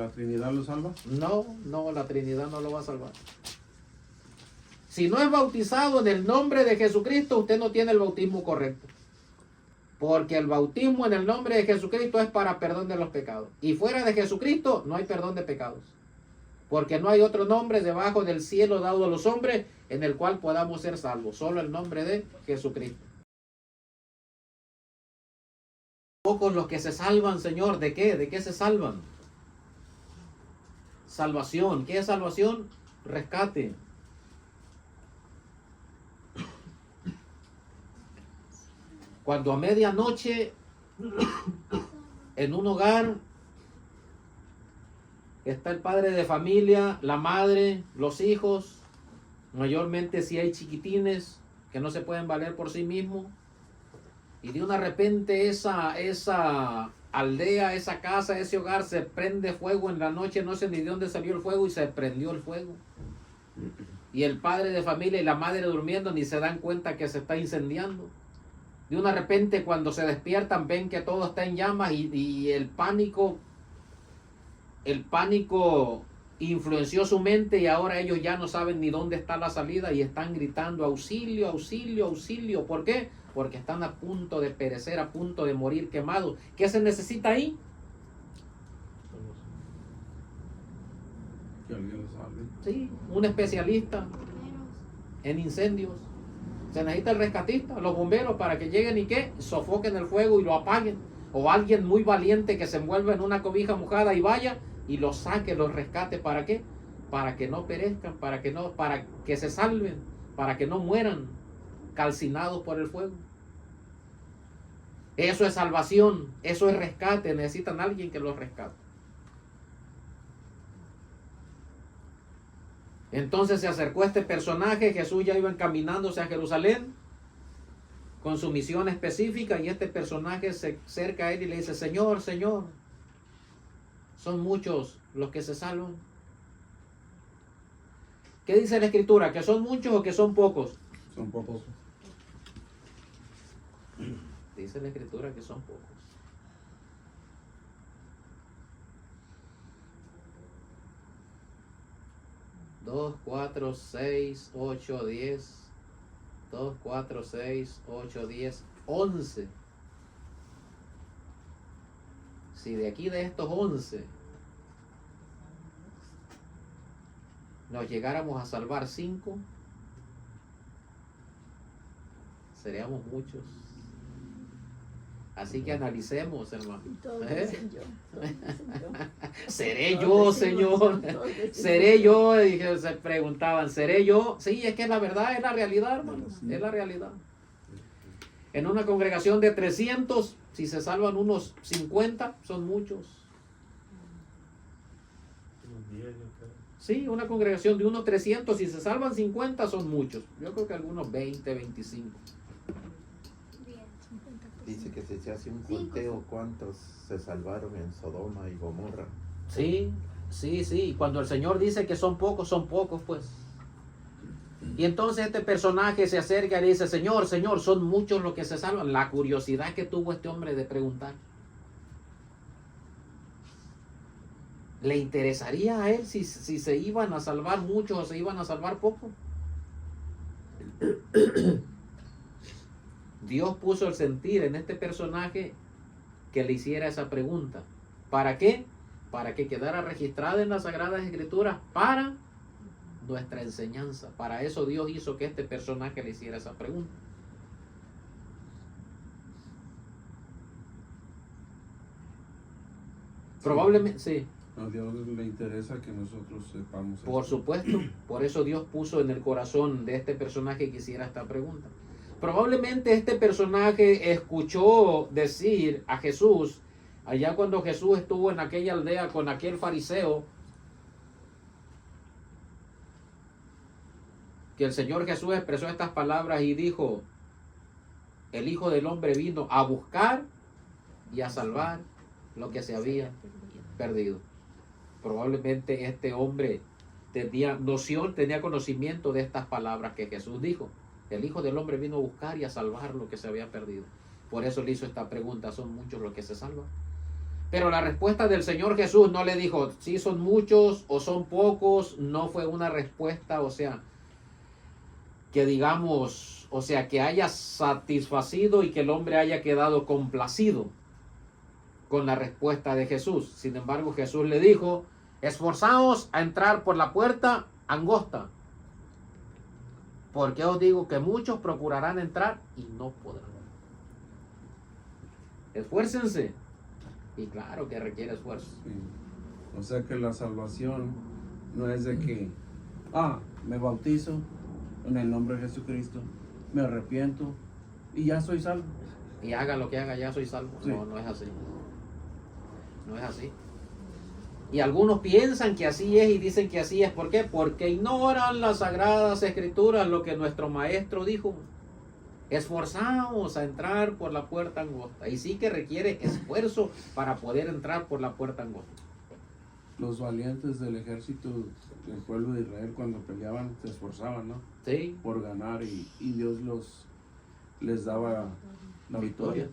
¿La Trinidad lo salva? No, no, la Trinidad no lo va a salvar. Si no es bautizado en el nombre de Jesucristo, usted no tiene el bautismo correcto. Porque el bautismo en el nombre de Jesucristo es para perdón de los pecados. Y fuera de Jesucristo no hay perdón de pecados. Porque no hay otro nombre debajo del cielo dado a los hombres en el cual podamos ser salvos. Solo el nombre de Jesucristo. Pocos los que se salvan, Señor. ¿De qué? ¿De qué se salvan? Salvación. ¿Qué es salvación? Rescate. Cuando a medianoche en un hogar está el padre de familia, la madre, los hijos, mayormente si hay chiquitines que no se pueden valer por sí mismos, y de una repente esa aldea, esa casa, ese hogar se prende fuego en la noche, no sé ni de dónde salió el fuego y se prendió el fuego. Y el padre de familia y la madre durmiendo ni se dan cuenta que se está incendiando. De una repente cuando se despiertan ven que todo está en llamas y el pánico influenció su mente y ahora ellos ya no saben ni dónde está la salida y están gritando auxilio, auxilio, auxilio. ¿Por qué? Porque están a punto de perecer, a punto de morir quemados. ¿Qué se necesita ahí? Que alguien lo salve. Sí, un especialista en incendios. Se necesita el rescatista, los bomberos, para que lleguen y que sofoquen el fuego y lo apaguen. O alguien muy valiente que se envuelva en una cobija mojada y vaya y los saque, los rescate. ¿Para qué? Para que no perezcan, para que se salven, para que no mueran calcinados por el fuego. Eso es salvación, eso es rescate. Necesitan a alguien que los rescate. Entonces se acercó este personaje. Jesús ya iba encaminándose a Jerusalén con su misión específica y este personaje se acerca a él y le dice: Señor, Señor, son muchos los que se salvan. ¿Qué dice la Escritura? ¿Que son muchos o que son pocos? Son pocos. Dice la Escritura que son pocos. Dos, 4, 6, 8, 10. 2, 4, 6, 8, 10, 11. Si de aquí de estos 11 nos llegáramos a salvar 5, seríamos muchos. Así que analicemos, hermano. ¿Seré yo, Señor? ¿Seré yo? Y se preguntaban, ¿seré yo? Sí, es que es la verdad, es la realidad, hermanos. Es la realidad. En una congregación de 300, si se salvan unos 50, son muchos. Sí, una congregación de unos 300, si se salvan 50, son muchos. Yo creo que algunos 20, 25. Dice que si se hace un conteo, ¿cuántos se salvaron en Sodoma y Gomorra? Sí, sí, sí. Cuando el Señor dice que son pocos, pues. Y entonces este personaje se acerca y le dice: Señor, Señor, son muchos los que se salvan. La curiosidad que tuvo este hombre de preguntar. ¿Le interesaría a él si se iban a salvar muchos o se iban a salvar pocos? Dios puso el sentir en este personaje que le hiciera esa pregunta. ¿Para qué? Para que quedara registrada en las Sagradas Escrituras para nuestra enseñanza. Para eso Dios hizo que este personaje le hiciera esa pregunta. Probablemente, sí. A Dios le interesa que nosotros sepamos. Por supuesto. Por eso Dios puso en el corazón de este personaje que hiciera esta pregunta. Probablemente este personaje escuchó decir a Jesús, allá cuando Jesús estuvo en aquella aldea con aquel fariseo, que el Señor Jesús expresó estas palabras y dijo: el Hijo del Hombre vino a buscar y a salvar lo que se había perdido. Probablemente este hombre tenía noción, tenía conocimiento de estas palabras que Jesús dijo. El Hijo del Hombre vino a buscar y a salvar lo que se había perdido. Por eso le hizo esta pregunta: ¿son muchos los que se salvan? Pero la respuesta del Señor Jesús no le dijo si son muchos o son pocos, no fue una respuesta, o sea, que digamos, o sea, que haya satisfacido y que el hombre haya quedado complacido con la respuesta de Jesús. Sin embargo, Jesús le dijo, esforzaos a entrar por la puerta angosta, porque os digo que muchos procurarán entrar y no podrán. Esfuércense. Y claro que requiere esfuerzo. Sí. O sea que la salvación no es de que, me bautizo en el nombre de Jesucristo, me arrepiento y ya soy salvo. Y haga lo que haga, ya soy salvo. Sí. No, no es así. No es así. Y algunos piensan que así es y dicen que así es. ¿Por qué? Porque ignoran las sagradas escrituras, lo que nuestro maestro dijo. Esforzaos a entrar por la puerta angosta. Y sí que requiere esfuerzo para poder entrar por la puerta angosta. Los valientes del ejército del pueblo de Israel cuando peleaban se esforzaban, ¿no? Sí. Por ganar y Dios les daba la victoria.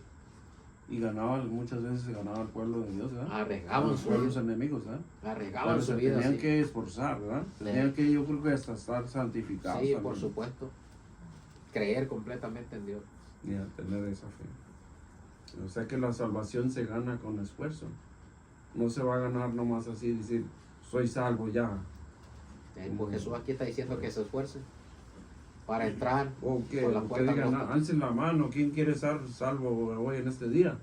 Y ganaban, muchas veces se ganaba el pueblo de Dios, ¿verdad? Arriesgaban Los su pueblos vida. enemigos, ¿verdad? Arriesgaban Pero su se vida. tenían Sí. que esforzar, ¿verdad? Tenían que, yo creo que hasta estar santificados. Sí, también. por supuesto. Creer completamente en Dios. Y a tener esa fe. O sea que la salvación se gana con esfuerzo. No se va a ganar nomás así, decir, soy salvo ya. Pues Jesús aquí está diciendo que se esfuerce para entrar O que, por la o que puerta digan, angosta. alcen la mano, ¿quién quiere ser salvo hoy en este día?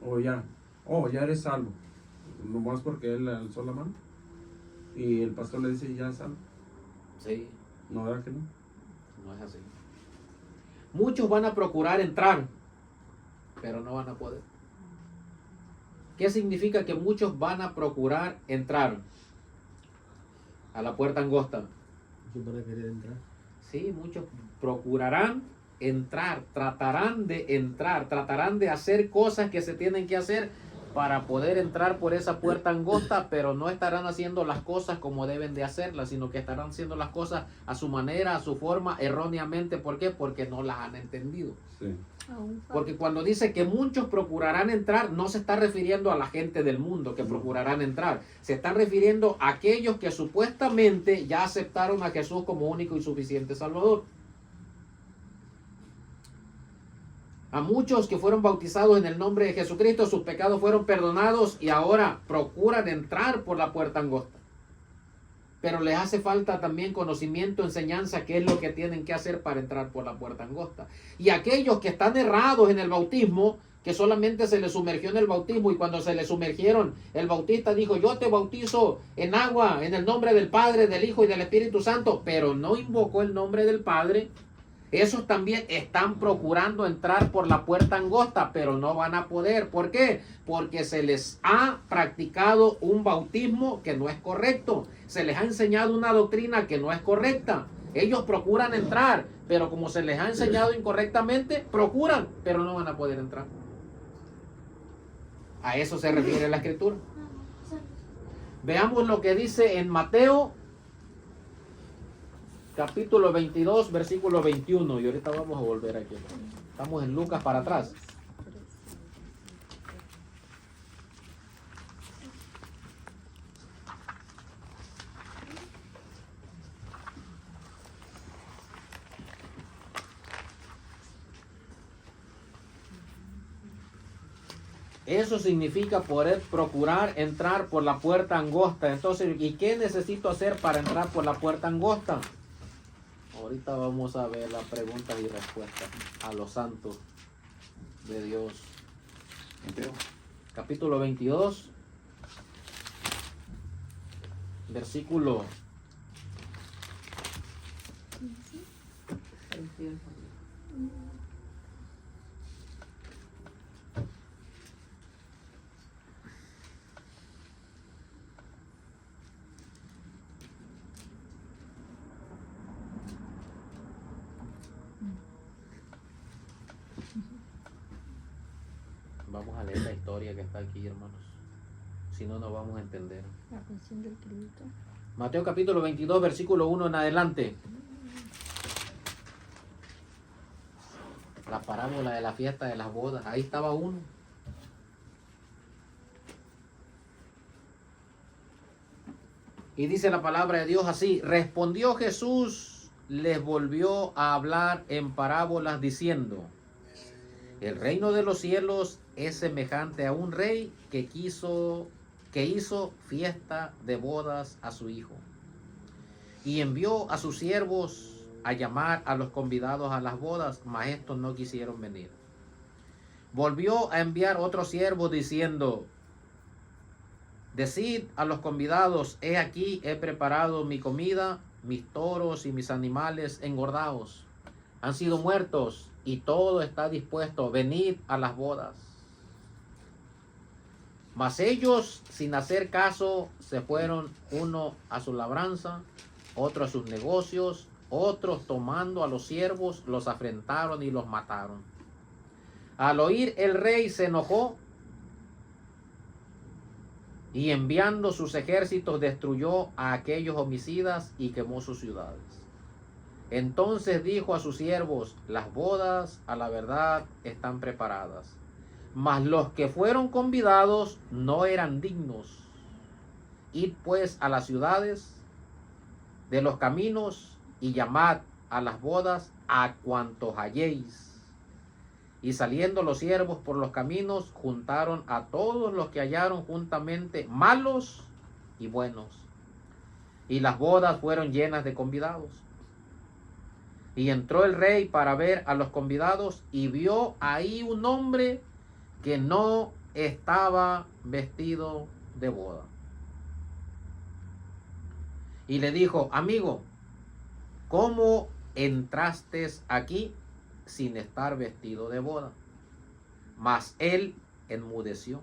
O ya, ya eres salvo. Nomás porque él alzó la mano. Y el pastor le dice, ya es salvo. Sí, No, ¿verdad que no? no es así. Muchos van a procurar entrar, pero no van a poder. ¿Qué significa que muchos van a procurar entrar a la puerta angosta? ¿Quién van a querer entrar? Sí, muchos procurarán entrar, tratarán de hacer cosas que se tienen que hacer para poder entrar por esa puerta angosta, pero no estarán haciendo las cosas como deben de hacerlas, sino que estarán haciendo las cosas a su manera, a su forma, erróneamente. ¿Por qué? Porque no las han entendido. Sí. Porque cuando dice que muchos procurarán entrar, no se está refiriendo a la gente del mundo que procurarán entrar. Se está refiriendo a aquellos que supuestamente ya aceptaron a Jesús como único y suficiente Salvador. A muchos que fueron bautizados en el nombre de Jesucristo, sus pecados fueron perdonados y ahora procuran entrar por la puerta angosta. Pero les hace falta también conocimiento, enseñanza, qué es lo que tienen que hacer para entrar por la puerta angosta. Y aquellos que están errados en el bautismo, que solamente se les sumergió en el bautismo y cuando se les sumergieron, el bautista dijo, yo te bautizo en agua, en el nombre del Padre, del Hijo y del Espíritu Santo, pero no invocó el nombre del Padre. Esos también están procurando entrar por la puerta angosta, pero no van a poder. ¿Por qué? Porque se les ha practicado un bautismo que no es correcto. Se les ha enseñado una doctrina que no es correcta. Ellos procuran entrar, pero como se les ha enseñado incorrectamente, procuran, pero no van a poder entrar. A eso se refiere la Escritura. Veamos lo que dice en Mateo capítulo 22, versículo 21. Y ahorita vamos a volver aquí. Estamos en Lucas para atrás. Eso significa poder procurar entrar por la puerta angosta. Entonces, ¿y qué necesito hacer para entrar por la puerta angosta? Ahorita vamos a ver las preguntas y respuestas a los santos de Dios. Capítulo 22, versículo 1. Vamos a leer la historia que está aquí, hermanos. Si no, no vamos a entender. La canción del Cristo. Mateo capítulo 22, versículo 1 en adelante. La parábola de la fiesta de las bodas. Ahí estaba uno. Y dice la palabra de Dios así: respondió Jesús, les volvió a hablar en parábolas diciendo: el reino de los cielos es semejante a un rey que hizo fiesta de bodas a su hijo, y envió a sus siervos a llamar a los convidados a las bodas, mas estos no quisieron venir. Volvió a enviar otros siervos diciendo: decid a los convidados, he aquí, he preparado mi comida, mis toros y mis animales engordados han sido muertos, y todo está dispuesto, venid a las bodas. Mas ellos, sin hacer caso, se fueron, uno a su labranza, otro a sus negocios, otros tomando a los siervos, los afrentaron y los mataron. Al oír el rey se enojó, y enviando sus ejércitos destruyó a aquellos homicidas y quemó sus ciudades. Entonces dijo a sus siervos: las bodas a la verdad están preparadas, mas los que fueron convidados no eran dignos. Id pues a las ciudades de los caminos y llamad a las bodas a cuantos halléis. Y saliendo los siervos por los caminos, juntaron a todos los que hallaron juntamente, malos y buenos. Y las bodas fueron llenas de convidados. Y entró el rey para ver a los convidados, y vio ahí un hombre que no estaba vestido de boda. Y le dijo: amigo, ¿cómo entraste aquí sin estar vestido de boda? Mas él enmudeció.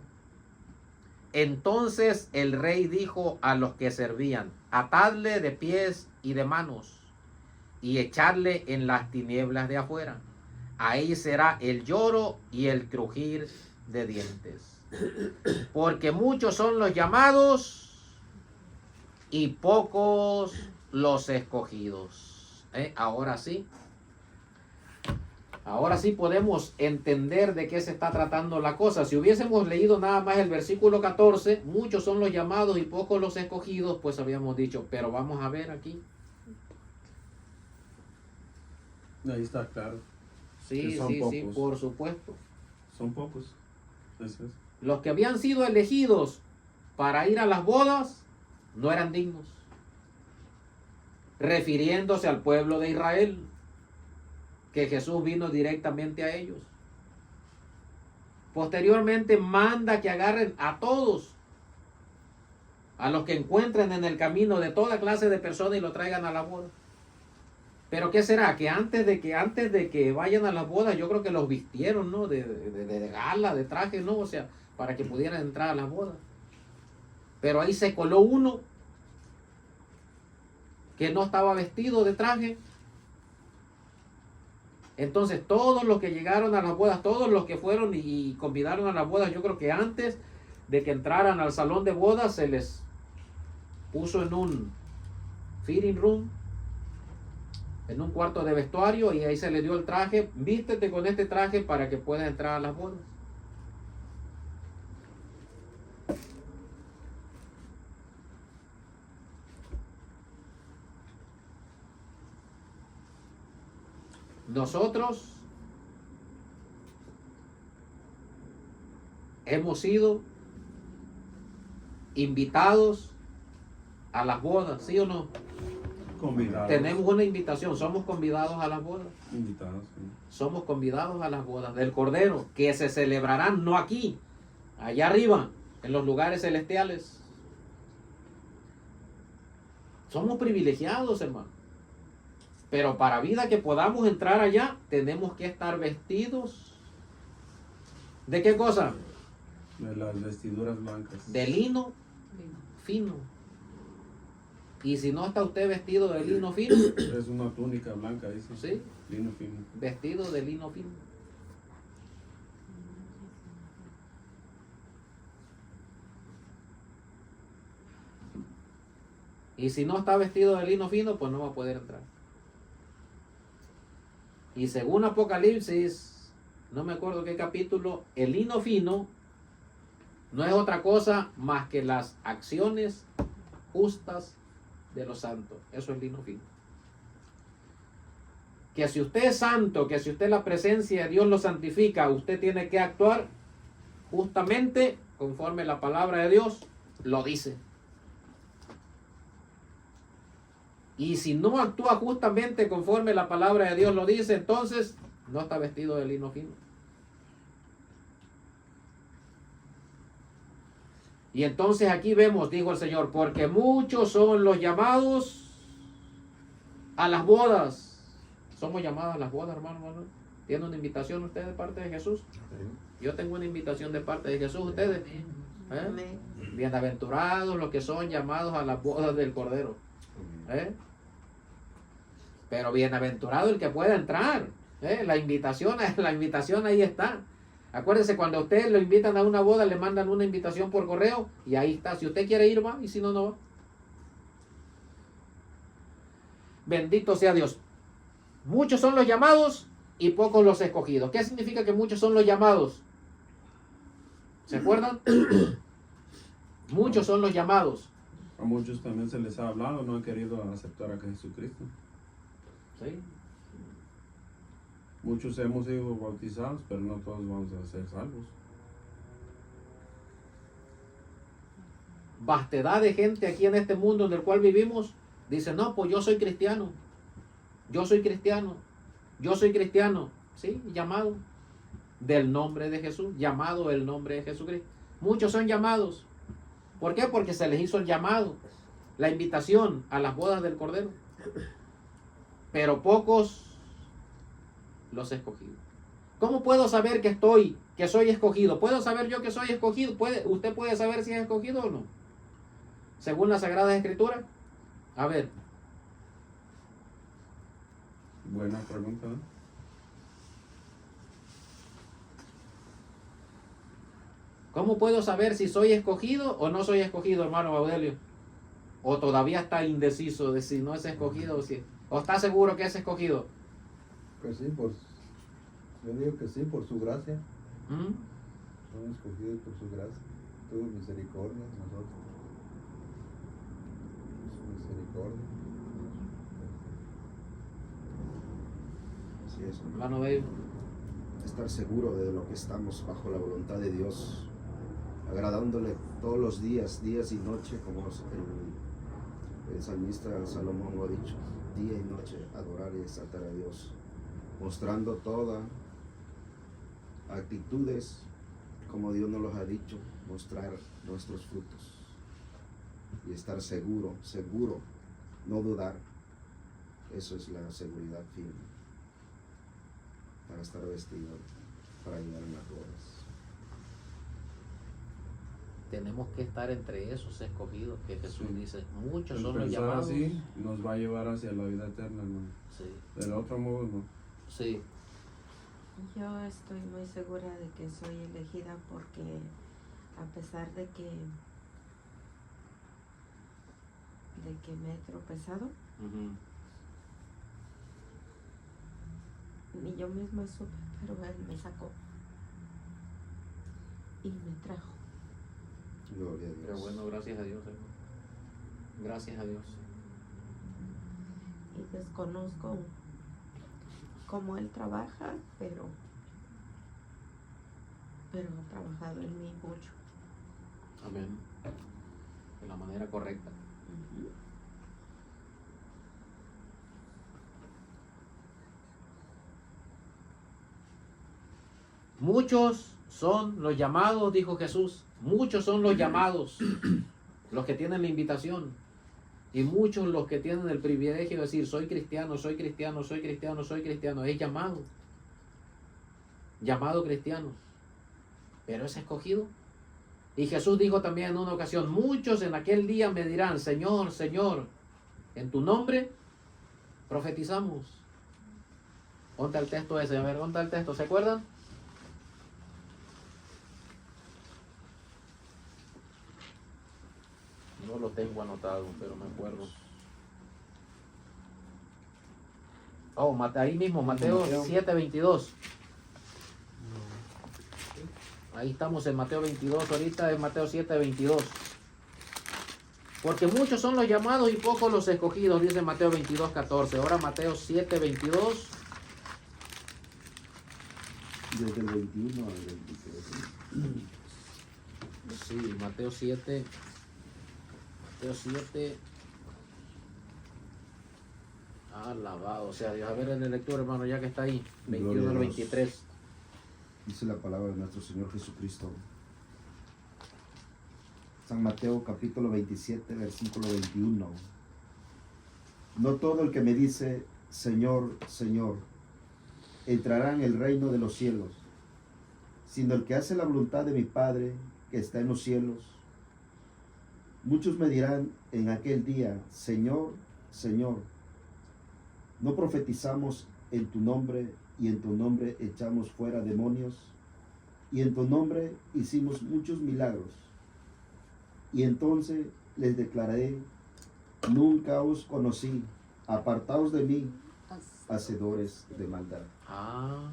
Entonces el rey dijo a los que servían: atadle de pies y de manos, y echadle en las tinieblas de afuera. Ahí será el lloro y el crujir de dientes. Porque muchos son los llamados y pocos los escogidos. Ahora sí podemos entender de qué se está tratando la cosa. Si hubiésemos leído nada más el versículo 14, muchos son los llamados y pocos los escogidos, pues habíamos dicho, pero vamos a ver aquí. Ahí está claro. Sí, Que son sí, pocos. sí, por supuesto. Son pocos. Eso es. Los que habían sido elegidos para ir a las bodas no eran dignos, refiriéndose al pueblo de Israel, que Jesús vino directamente a ellos. Posteriormente manda que agarren a todos, a los que encuentren en el camino, de toda clase de personas, y lo traigan a la boda. Pero ¿qué será? Que antes de que vayan a la boda, yo creo que los vistieron, ¿no? De gala, de traje, ¿no? O sea, para que pudieran entrar a la boda. Pero ahí se coló uno que no estaba vestido de traje. Entonces todos los que llegaron a las bodas, todos los que fueron y convidaron a las bodas, yo creo que antes de que entraran al salón de bodas se les puso en un fitting room, en un cuarto de vestuario, y ahí se le dio el traje: vístete con este traje para que puedas entrar a las bodas. Nosotros hemos sido invitados a las bodas, ¿sí o no? Convidados. Tenemos una invitación, somos convidados a las bodas. Invitados, sí. Somos convidados a las bodas del Cordero, que se celebrarán no aquí, allá arriba, en los lugares celestiales. Somos privilegiados, hermano. Pero para vida que podamos entrar allá, tenemos que estar vestidos. ¿De qué cosa? De las vestiduras blancas. De lino fino. Y si no está usted vestido de lino fino, Es una túnica blanca, dice. ¿sí? Lino fino. Vestido de lino fino. Y si no está vestido de lino fino, pues no va a poder entrar. Y según Apocalipsis, no me acuerdo qué capítulo, el lino fino no es otra cosa más que las acciones justas de los santos. Eso es lino fino. Que si usted es santo, que si usted la presencia de Dios lo santifica, usted tiene que actuar justamente conforme la palabra de Dios lo dice. Y si no actúa justamente conforme la palabra de Dios lo dice, entonces no está vestido de lino fino. Y entonces aquí vemos, dijo el Señor, porque muchos son los llamados a las bodas. Somos llamados a las bodas, hermano. ¿Tiene una invitación usted de parte de Jesús? Yo tengo una invitación de parte de Jesús. ¿Ustedes? Bienaventurados los que son llamados a las bodas del Cordero. Pero bienaventurado el que pueda entrar. La invitación ahí está. Acuérdese, cuando a usted lo invitan a una boda, le mandan una invitación por correo y ahí está. Si usted quiere ir, va, y si no, no va. Bendito sea Dios. Muchos son los llamados y pocos los escogidos. ¿Qué significa que muchos son los llamados? ¿Se acuerdan? Muchos son los llamados. A muchos también se les ha hablado, no han querido aceptar a Jesucristo. ¿Sí? Muchos hemos sido bautizados, pero no todos vamos a ser salvos. Vastedad de gente aquí en este mundo en el cual vivimos dice, no, pues yo soy cristiano. Yo soy cristiano. Yo soy cristiano. Sí, llamado del nombre de Jesús. Llamado el nombre de Jesucristo. Muchos son llamados. ¿Por qué? Porque se les hizo el llamado, la invitación a las bodas del Cordero. Pero pocos los escogidos. ¿Cómo puedo saber que soy escogido? ¿Puedo saber yo que soy escogido? ¿Usted puede saber si es escogido o no? Según la Sagrada Escritura. A ver. Buena pregunta, ¿eh? ¿Cómo puedo saber si soy escogido o no soy escogido, hermano Baudelio? ¿O todavía está indeciso de si no es escogido o está seguro que es escogido? Pues sí, yo digo que sí, por su gracia. Son escogidos por su gracia. Tuvo misericordia de nosotros. Su misericordia. Así es, hermano. Hermano Bello. Estar seguro de lo que estamos bajo la voluntad de Dios, agradándole todos los días y noche, como el salmista Salomón lo ha dicho, día y noche adorar y exaltar a Dios, mostrando todas actitudes como Dios nos los ha dicho, mostrar nuestros frutos y estar seguro, no dudar. Eso es la seguridad firme para estar vestido, para llegar en las bodas. Tenemos que estar entre esos escogidos que Jesús Sí. dice. Muchos El son los pensar llamados. así nos va a llevar hacia la vida eterna, hermano. Sí, Del otro modo, no. sí. Yo estoy muy segura de que soy elegida porque a pesar de que me he tropezado, ni yo misma supe, pero Él me sacó y me trajo. Gloria a Dios. Pero bueno, gracias a Dios, hermano. Gracias a Dios. Y desconozco cómo Él trabaja, pero ha trabajado en mí mucho. Amén. De la manera correcta. Muchos son los llamados, dijo Jesús. Muchos son los llamados, los que tienen la invitación. Y muchos los que tienen el privilegio de decir, soy cristiano, soy cristiano, soy cristiano, soy cristiano. Es llamado. Llamado cristiano. Pero es escogido. Y Jesús dijo también en una ocasión, muchos en aquel día me dirán, Señor, Señor, en tu nombre profetizamos. ¿Dónde está el texto ese? A ver, ¿dónde está el texto? ¿Se acuerdan? No lo tengo anotado, pero me acuerdo. Oh, ahí mismo, Mateo 7:22. Ahí estamos en Mateo 22, ahorita es Mateo 7:22. Porque muchos son los llamados y pocos los escogidos, dice Mateo 22:14. Ahora Mateo 7:22. Desde el 21 al 23. Sí, Mateo 7. Mateo 7. Alabado sea Dios. A ver en la lectura, hermano, ya que está ahí. 21 al Gloria a Dios. 23. Dice la palabra de nuestro Señor Jesucristo. San Mateo capítulo 27, versículo 21. No todo el que me dice, Señor, Señor, entrará en el reino de los cielos, sino el que hace la voluntad de mi Padre que está en los cielos. Muchos me dirán en aquel día, Señor, Señor, ¿no profetizamos en tu nombre y en tu nombre echamos fuera demonios? Y en tu nombre hicimos muchos milagros. Y entonces les declaré, nunca os conocí, apartaos de mí, hacedores de maldad. Ah,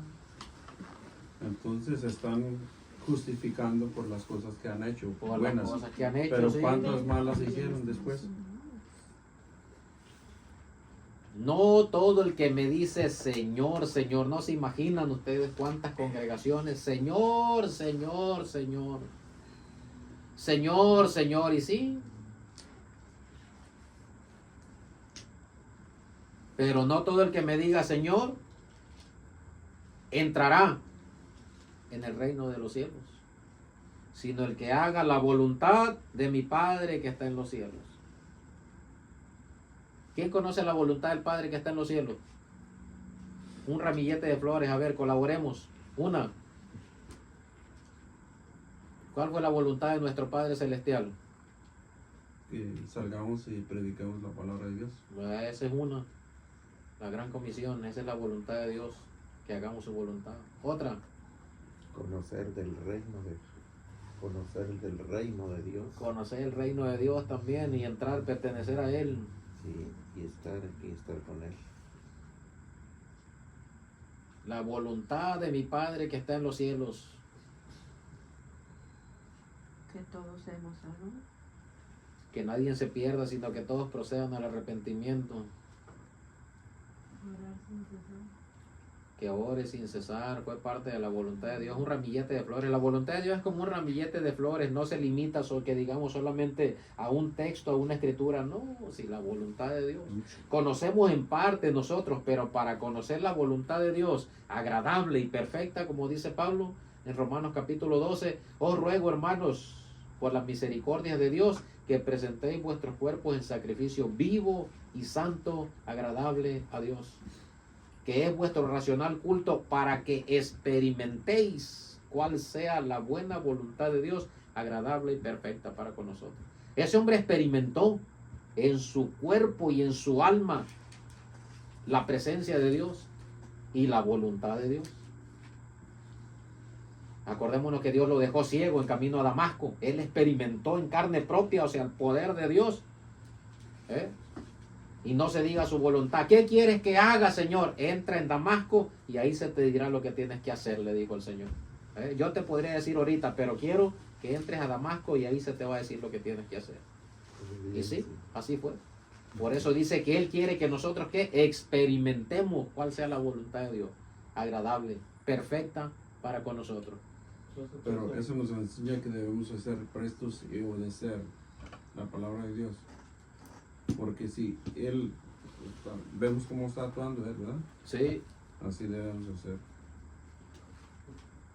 Entonces están justificando por las cosas que han hecho, por las buenas. cosas que han hecho. Pero sí. ¿cuántas malas hicieron después? No todo el que me dice Señor, Señor, no se imaginan ustedes cuántas congregaciones, Señor, Señor, Señor, Señor, Señor, y sí. Pero no todo el que me diga Señor entrará en el reino de los cielos, sino el que haga la voluntad de mi Padre que está en los cielos. ¿Quién conoce la voluntad del Padre que está en los cielos? Un ramillete de flores, a ver, colaboremos. Una. ¿Cuál fue la voluntad de nuestro Padre Celestial? Que salgamos y prediquemos la palabra de Dios. Esa es una. La gran comisión, esa es la voluntad de Dios, que hagamos su voluntad. Otra. Conocer del reino de Dios. Conocer el reino de Dios también y entrar, pertenecer a Él. Sí, y estar con Él. La voluntad de mi Padre que está en los cielos. Que todos hemos algo. Que nadie se pierda, sino que todos procedan al arrepentimiento. Orar sin cesar. Que ore sin cesar, fue parte de la voluntad de Dios, un ramillete de flores. La voluntad de Dios es como un ramillete de flores, no se limita que digamos solamente a un texto, a una escritura, no, si la voluntad de Dios. Conocemos en parte nosotros, pero para conocer la voluntad de Dios, agradable y perfecta, como dice Pablo en Romanos capítulo 12, os ruego, hermanos, por las misericordias de Dios, que presentéis vuestros cuerpos en sacrificio vivo y santo, agradable a Dios, que es vuestro racional culto, para que experimentéis cuál sea la buena voluntad de Dios, agradable y perfecta para con nosotros. Ese hombre experimentó en su cuerpo y en su alma la presencia de Dios y la voluntad de Dios. Acordémonos que Dios lo dejó ciego en camino a Damasco. Él experimentó en carne propia, o sea, el poder de Dios. Y no se diga su voluntad. ¿Qué quieres que haga, Señor? Entra en Damasco y ahí se te dirá lo que tienes que hacer, le dijo el Señor. Yo te podría decir ahorita, pero quiero que entres a Damasco y ahí se te va a decir lo que tienes que hacer. Y sí, así fue. Por eso dice que Él quiere que nosotros que experimentemos cuál sea la voluntad de Dios, agradable, perfecta para con nosotros. Pero eso nos enseña que debemos ser prestos y obedecer la palabra de Dios. Porque si Él, vemos cómo está actuando Él, ¿verdad? Sí, Así debemos hacer.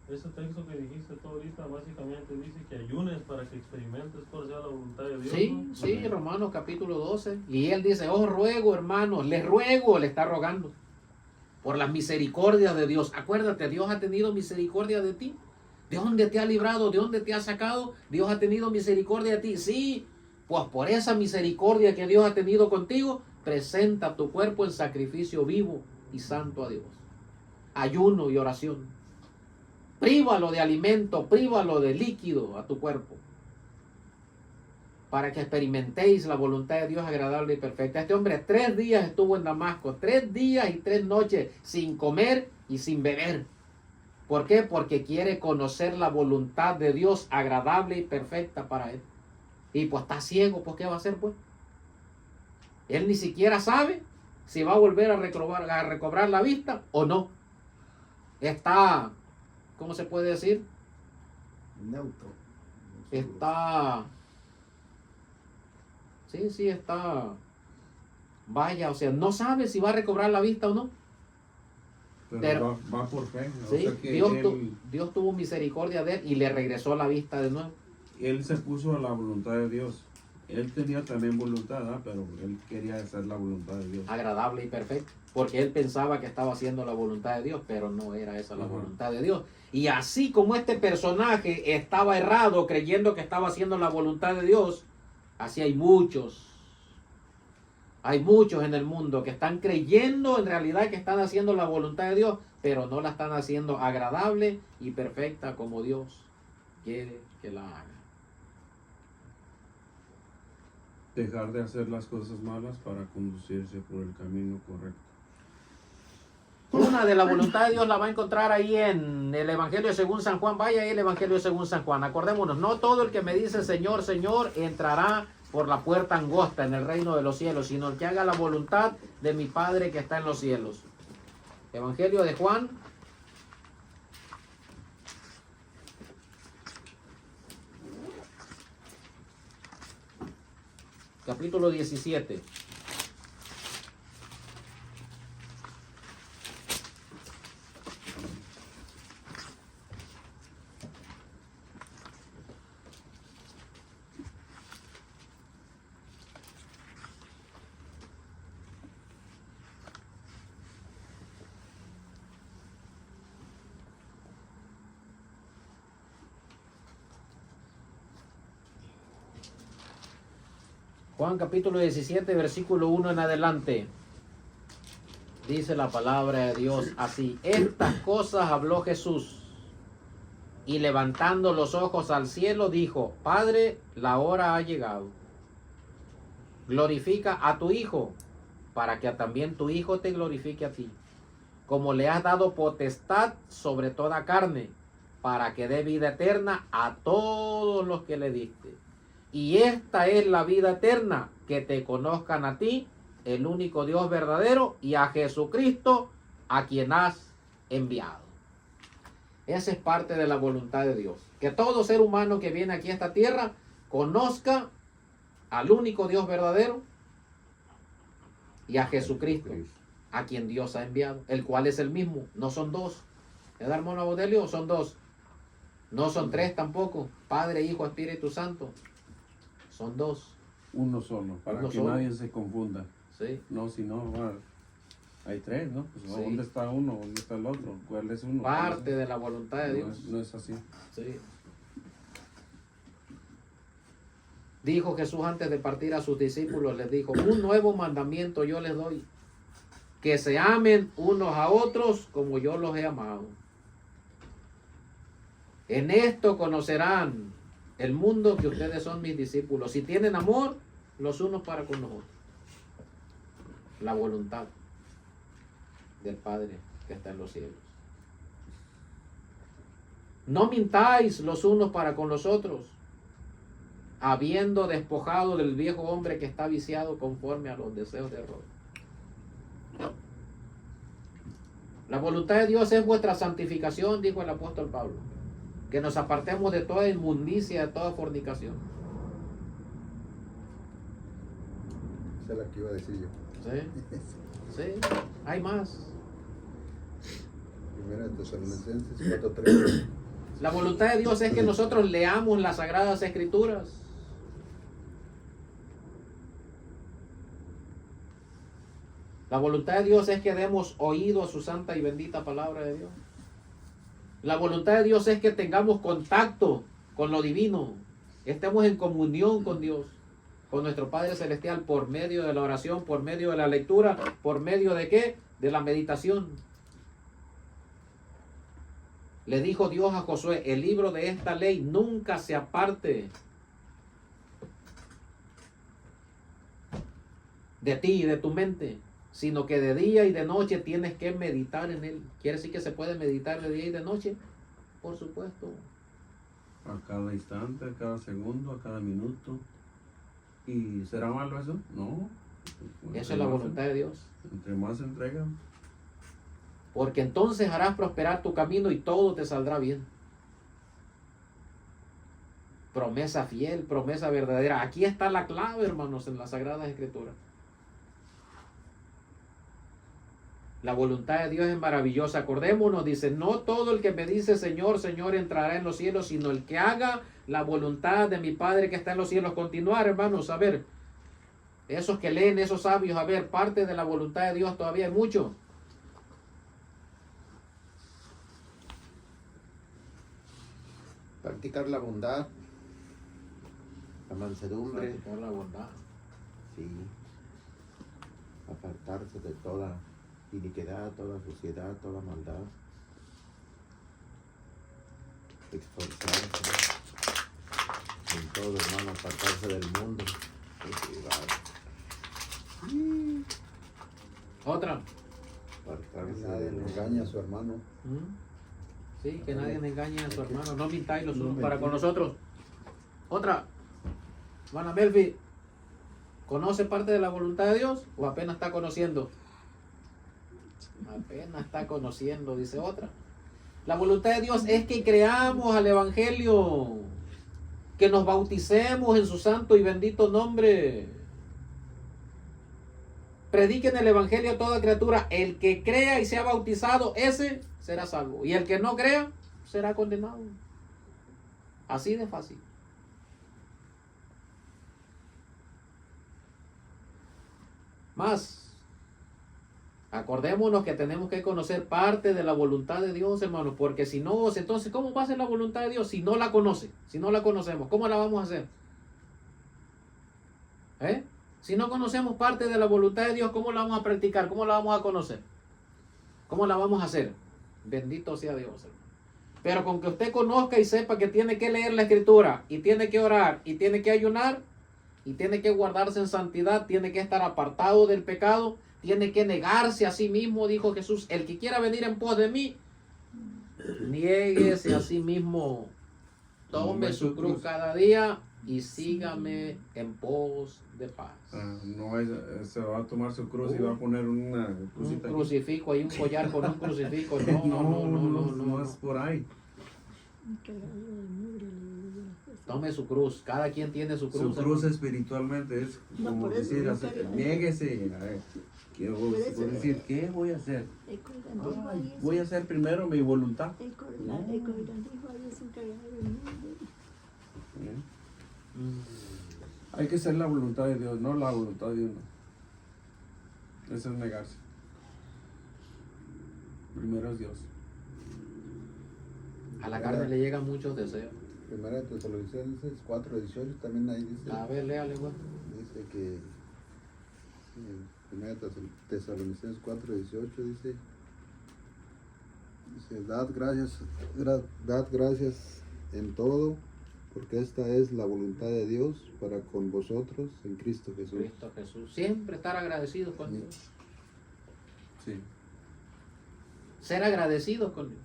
Ese texto que dijiste tú ahorita básicamente dice que ayunes para que experimentes cuál sea la voluntad de Dios. sí, ¿no? sí, Romanos capítulo 12. Y Él dice, os ruego, hermanos, les ruego, le está rogando, por las misericordias de Dios. Acuérdate, Dios ha tenido misericordia de ti. ¿De dónde te ha librado? ¿De dónde te ha sacado? Dios ha tenido misericordia de ti. Sí, pues por esa misericordia que Dios ha tenido contigo, presenta tu cuerpo en sacrificio vivo y santo a Dios. Ayuno y oración. Prívalo de alimento, prívalo de líquido a tu cuerpo, para que experimentéis la voluntad de Dios agradable y perfecta. Este hombre 3 días estuvo en Damasco, 3 días y 3 noches sin comer y sin beber. ¿Por qué? Porque quiere conocer la voluntad de Dios agradable y perfecta para él. Y pues está ciego, pues ¿qué va a hacer pues? Él ni siquiera sabe si va a volver a recobrar la vista o no. Está, ¿cómo se puede decir? Neutro. Está, sí, está, vaya, o sea, no sabe si va a recobrar la vista o no. Pero va por fe. O Sí, sea que Dios tuvo misericordia de él y le regresó la vista de nuevo. él se puso a la voluntad de Dios. Él tenía también voluntad, pero él quería hacer la voluntad de Dios. Agradable y perfecto, porque él pensaba que estaba haciendo la voluntad de Dios, pero no era esa la voluntad de Dios. Y así como este personaje estaba errado creyendo que estaba haciendo la voluntad de Dios, así hay muchos en el mundo que están creyendo en realidad que están haciendo la voluntad de Dios, pero no la están haciendo agradable y perfecta como Dios quiere que la haga. Dejar de hacer las cosas malas para conducirse por el camino correcto. Una de la voluntad de Dios la va a encontrar ahí en el Evangelio según San Juan. Vaya ahí el Evangelio según San Juan. Acordémonos, no todo el que me dice Señor, Señor entrará por la puerta angosta en el reino de los cielos, sino el que haga la voluntad de mi Padre que está en los cielos. Evangelio de Juan. Capítulo 17. Juan capítulo 17, versículo 1 en adelante. Dice la palabra de Dios así: estas cosas habló Jesús, y levantando los ojos al cielo dijo: Padre, la hora ha llegado. Glorifica a tu Hijo, para que también tu Hijo te glorifique a ti, como le has dado potestad sobre toda carne, para que dé vida eterna a todos los que le diste. Y esta es la vida eterna, que te conozcan a ti, el único Dios verdadero, y a Jesucristo, a quien has enviado. Esa es parte de la voluntad de Dios. Que todo ser humano que viene aquí a esta tierra conozca al único Dios verdadero y a Jesucristo, a quien Dios ha enviado, el cual es el mismo. No son dos. ¿Verdad, hermano Abodelio? Son dos. No son tres tampoco. Padre, Hijo, Espíritu Santo. Son dos. Uno solo, para Uno que solo. nadie se confunda. Sí. No, si no, hay tres, ¿no? Pues, Sí. ¿dónde está uno? ¿Dónde está el otro? ¿Cuál es uno? Parte de la voluntad de Dios. No es así. Sí. Dijo Jesús antes de partir a sus discípulos, les dijo: un nuevo mandamiento yo les doy, que se amen unos a otros como yo los he amado. En esto conocerán el mundo que ustedes son mis discípulos, si tienen amor los unos para con los otros. La voluntad del Padre que está en los cielos. No mintáis los unos para con los otros, habiendo despojado del viejo hombre que está viciado conforme a los deseos de error. La voluntad de Dios es vuestra santificación, dijo el apóstol Pablo, que nos apartemos de toda inmundicia, de toda fornicación. Esa es la que iba a decir yo. Sí, sí, hay más. Primera de Tesalonicenses 4:3. La voluntad de Dios es que nosotros leamos las Sagradas Escrituras. La voluntad de Dios es que demos oído a su santa y bendita palabra de Dios. La voluntad de Dios es que tengamos contacto con lo divino, estemos en comunión con Dios, con nuestro Padre Celestial, por medio de la oración, por medio de la lectura, por medio de ¿qué? De la meditación. Le dijo Dios a Josué: el libro de esta ley nunca se aparte de ti y de tu mente, sino que de día y de noche tienes que meditar en él. ¿Quiere decir que se puede meditar de día y de noche? Por supuesto. A cada instante, a cada segundo, a cada minuto. ¿Y será malo eso? No. Esa es la voluntad de Dios. Entre más se entrega. Porque entonces harás prosperar tu camino y todo te saldrá bien. Promesa fiel, promesa verdadera. Aquí está la clave, hermanos, en las Sagradas Escrituras. La voluntad de Dios es maravillosa. Acordémonos, dice, no todo el que me dice Señor, Señor entrará en los cielos, sino el que haga la voluntad de mi Padre que está en los cielos. Continuar, hermanos, a ver, esos que leen, esos sabios, a ver, parte de la voluntad de Dios todavía hay mucho. Practicar la bondad, la mansedumbre, Practicar la bondad. sí. Apartarse de toda iniquidad, toda suciedad, toda maldad. Esforzarse en todo, hermano, apartarse del mundo. Otra. Que Apartarse nadie del le engañe a su hermano. Sí, que nadie le engañe a su hermano. No mintáis los No unos para con mentir. nosotros. Otra. Hermana Melfi, ¿conoce parte de la voluntad de Dios o apenas está conociendo? Apenas está conociendo, dice otra. La voluntad de Dios es que creamos al Evangelio, que nos bauticemos en su santo y bendito nombre. Prediquen el Evangelio a toda criatura. El que crea y sea bautizado, ese será salvo. Y el que no crea, será condenado. Así de fácil. Más. Acordémonos que tenemos que conocer parte de la voluntad de Dios, hermanos, porque si no, entonces, ¿cómo va a ser la voluntad de Dios si no la conoce? Si no la conocemos, ¿cómo la vamos a hacer? Si no conocemos parte de la voluntad de Dios, ¿cómo la vamos a practicar? ¿Cómo la vamos a conocer? ¿Cómo la vamos a hacer? Bendito sea Dios, hermano. Pero con que usted conozca y sepa que tiene que leer la Escritura, y tiene que orar, y tiene que ayunar, y tiene que guardarse en santidad, tiene que estar apartado del pecado, tiene que negarse a sí mismo, dijo Jesús. El que quiera venir en pos de mí, niéguese a sí mismo, tome su cruz cada día y sígame en pos de paz. No es, se va a tomar su cruz y va a poner una Un crucita aquí. crucifijo, hay un collar con un crucifijo. No. Es por ahí. Tome su cruz, cada quien tiene su cruz. Su cruz espiritualmente es No, como por eso decir, nunca le- niéguese. A ver, Por eso- por decir, ¿qué voy a hacer? El colgante Ay, ahí es- voy a hacer primero mi voluntad. el colgante ahí es encargado del mundo. ¿Eh? Hay que hacer la voluntad de Dios, no la voluntad de uno. Eso es negarse. Primero es Dios. A la carne le llegan muchos deseos. Primera de Tesalonicenses 4:18 también ahí dice. A ver, léale, güey. Dice que Primera de Tesalonicenses 4:18 dice dad gracias en todo, porque esta es la voluntad de Dios para con vosotros en Cristo Jesús. Cristo Jesús. Siempre estar agradecidos con Dios. Sí. Ser agradecidos con Dios.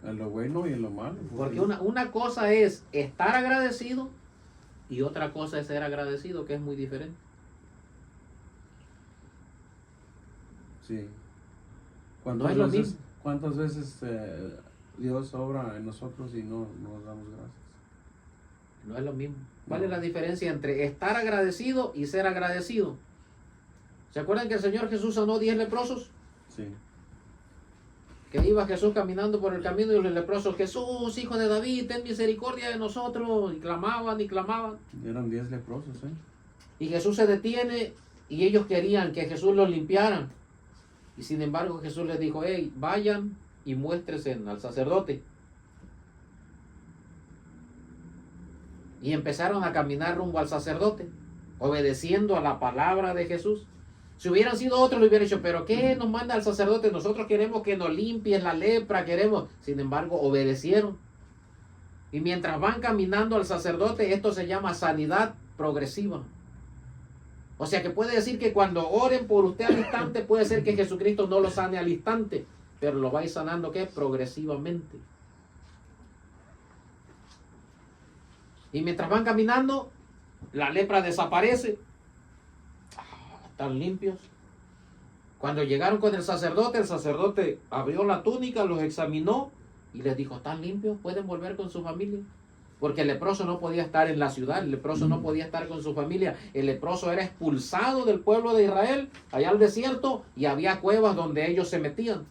En lo bueno y en lo malo. Porque una cosa es estar agradecido y otra cosa es ser agradecido, que es muy diferente. Sí. No es lo mismo. ¿Cuántas veces Dios obra en nosotros y no nos damos gracias? No es lo mismo. ¿Cuál No. es la diferencia entre estar agradecido y ser agradecido? ¿Se acuerdan que el Señor Jesús sanó 10 leprosos? Sí. Que iba Jesús caminando por el camino y los leprosos, Jesús, hijo de David, ten misericordia de nosotros. Y clamaban y clamaban. Eran 10 leprosos, ¿eh? Y Jesús se detiene y ellos querían que Jesús los limpiara. Y sin embargo Jesús les dijo, hey, vayan y muéstrense al sacerdote. Y empezaron a caminar rumbo al sacerdote, obedeciendo a la palabra de Jesús. Si hubieran sido otros, lo hubieran hecho, pero ¿qué nos manda el sacerdote? Nosotros queremos que nos limpies la lepra, queremos. Sin embargo, obedecieron. Y mientras van caminando al sacerdote, esto se llama sanidad progresiva. O sea que puede decir que cuando oren por usted al instante, puede ser que Jesucristo no lo sane al instante, pero lo va a ir sanando, ¿qué? Progresivamente. Y mientras van caminando, la lepra desaparece. Están limpios. Cuando llegaron con el sacerdote abrió la túnica, los examinó y les dijo, están limpios, pueden volver con su familia. Porque el leproso no podía estar en la ciudad, el leproso no podía estar con su familia. El leproso era expulsado del pueblo de Israel, allá al desierto, y había cuevas donde ellos se metían.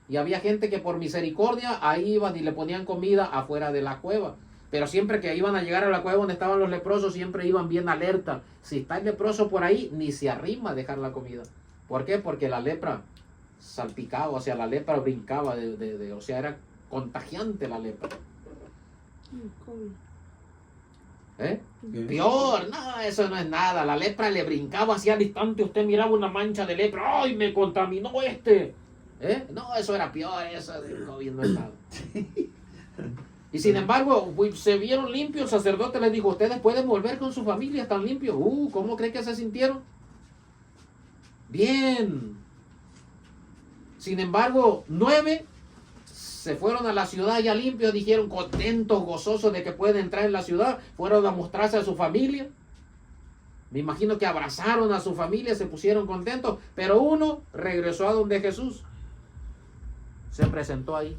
Y había gente que por misericordia ahí iban y le ponían comida afuera de la cueva. Pero siempre que iban a llegar a la cueva donde estaban los leprosos, siempre iban bien alerta. Si está el leproso por ahí, ni se arrima a dejar la comida. ¿Por qué? Porque la lepra salpicaba, o sea, la lepra brincaba, o sea, era contagiante la lepra. ¿Eh? ¿Qué? Peor, no, eso no es nada. La lepra le brincaba hacia al instante, usted miraba una mancha de lepra, ¡ay, me contaminó este! ¿Eh? No, eso era peor, eso del COVID no es nada. Y sin embargo, se vieron limpios, el sacerdote les dijo, ustedes pueden volver con su familia, están limpios. ¿Cómo cree que se sintieron? Bien. Sin embargo, 9 se fueron a la ciudad ya limpios, dijeron contentos, gozosos de que pueden entrar en la ciudad, fueron a mostrarse a su familia. Me imagino que abrazaron a su familia, se pusieron contentos, pero uno regresó a donde Jesús se presentó ahí.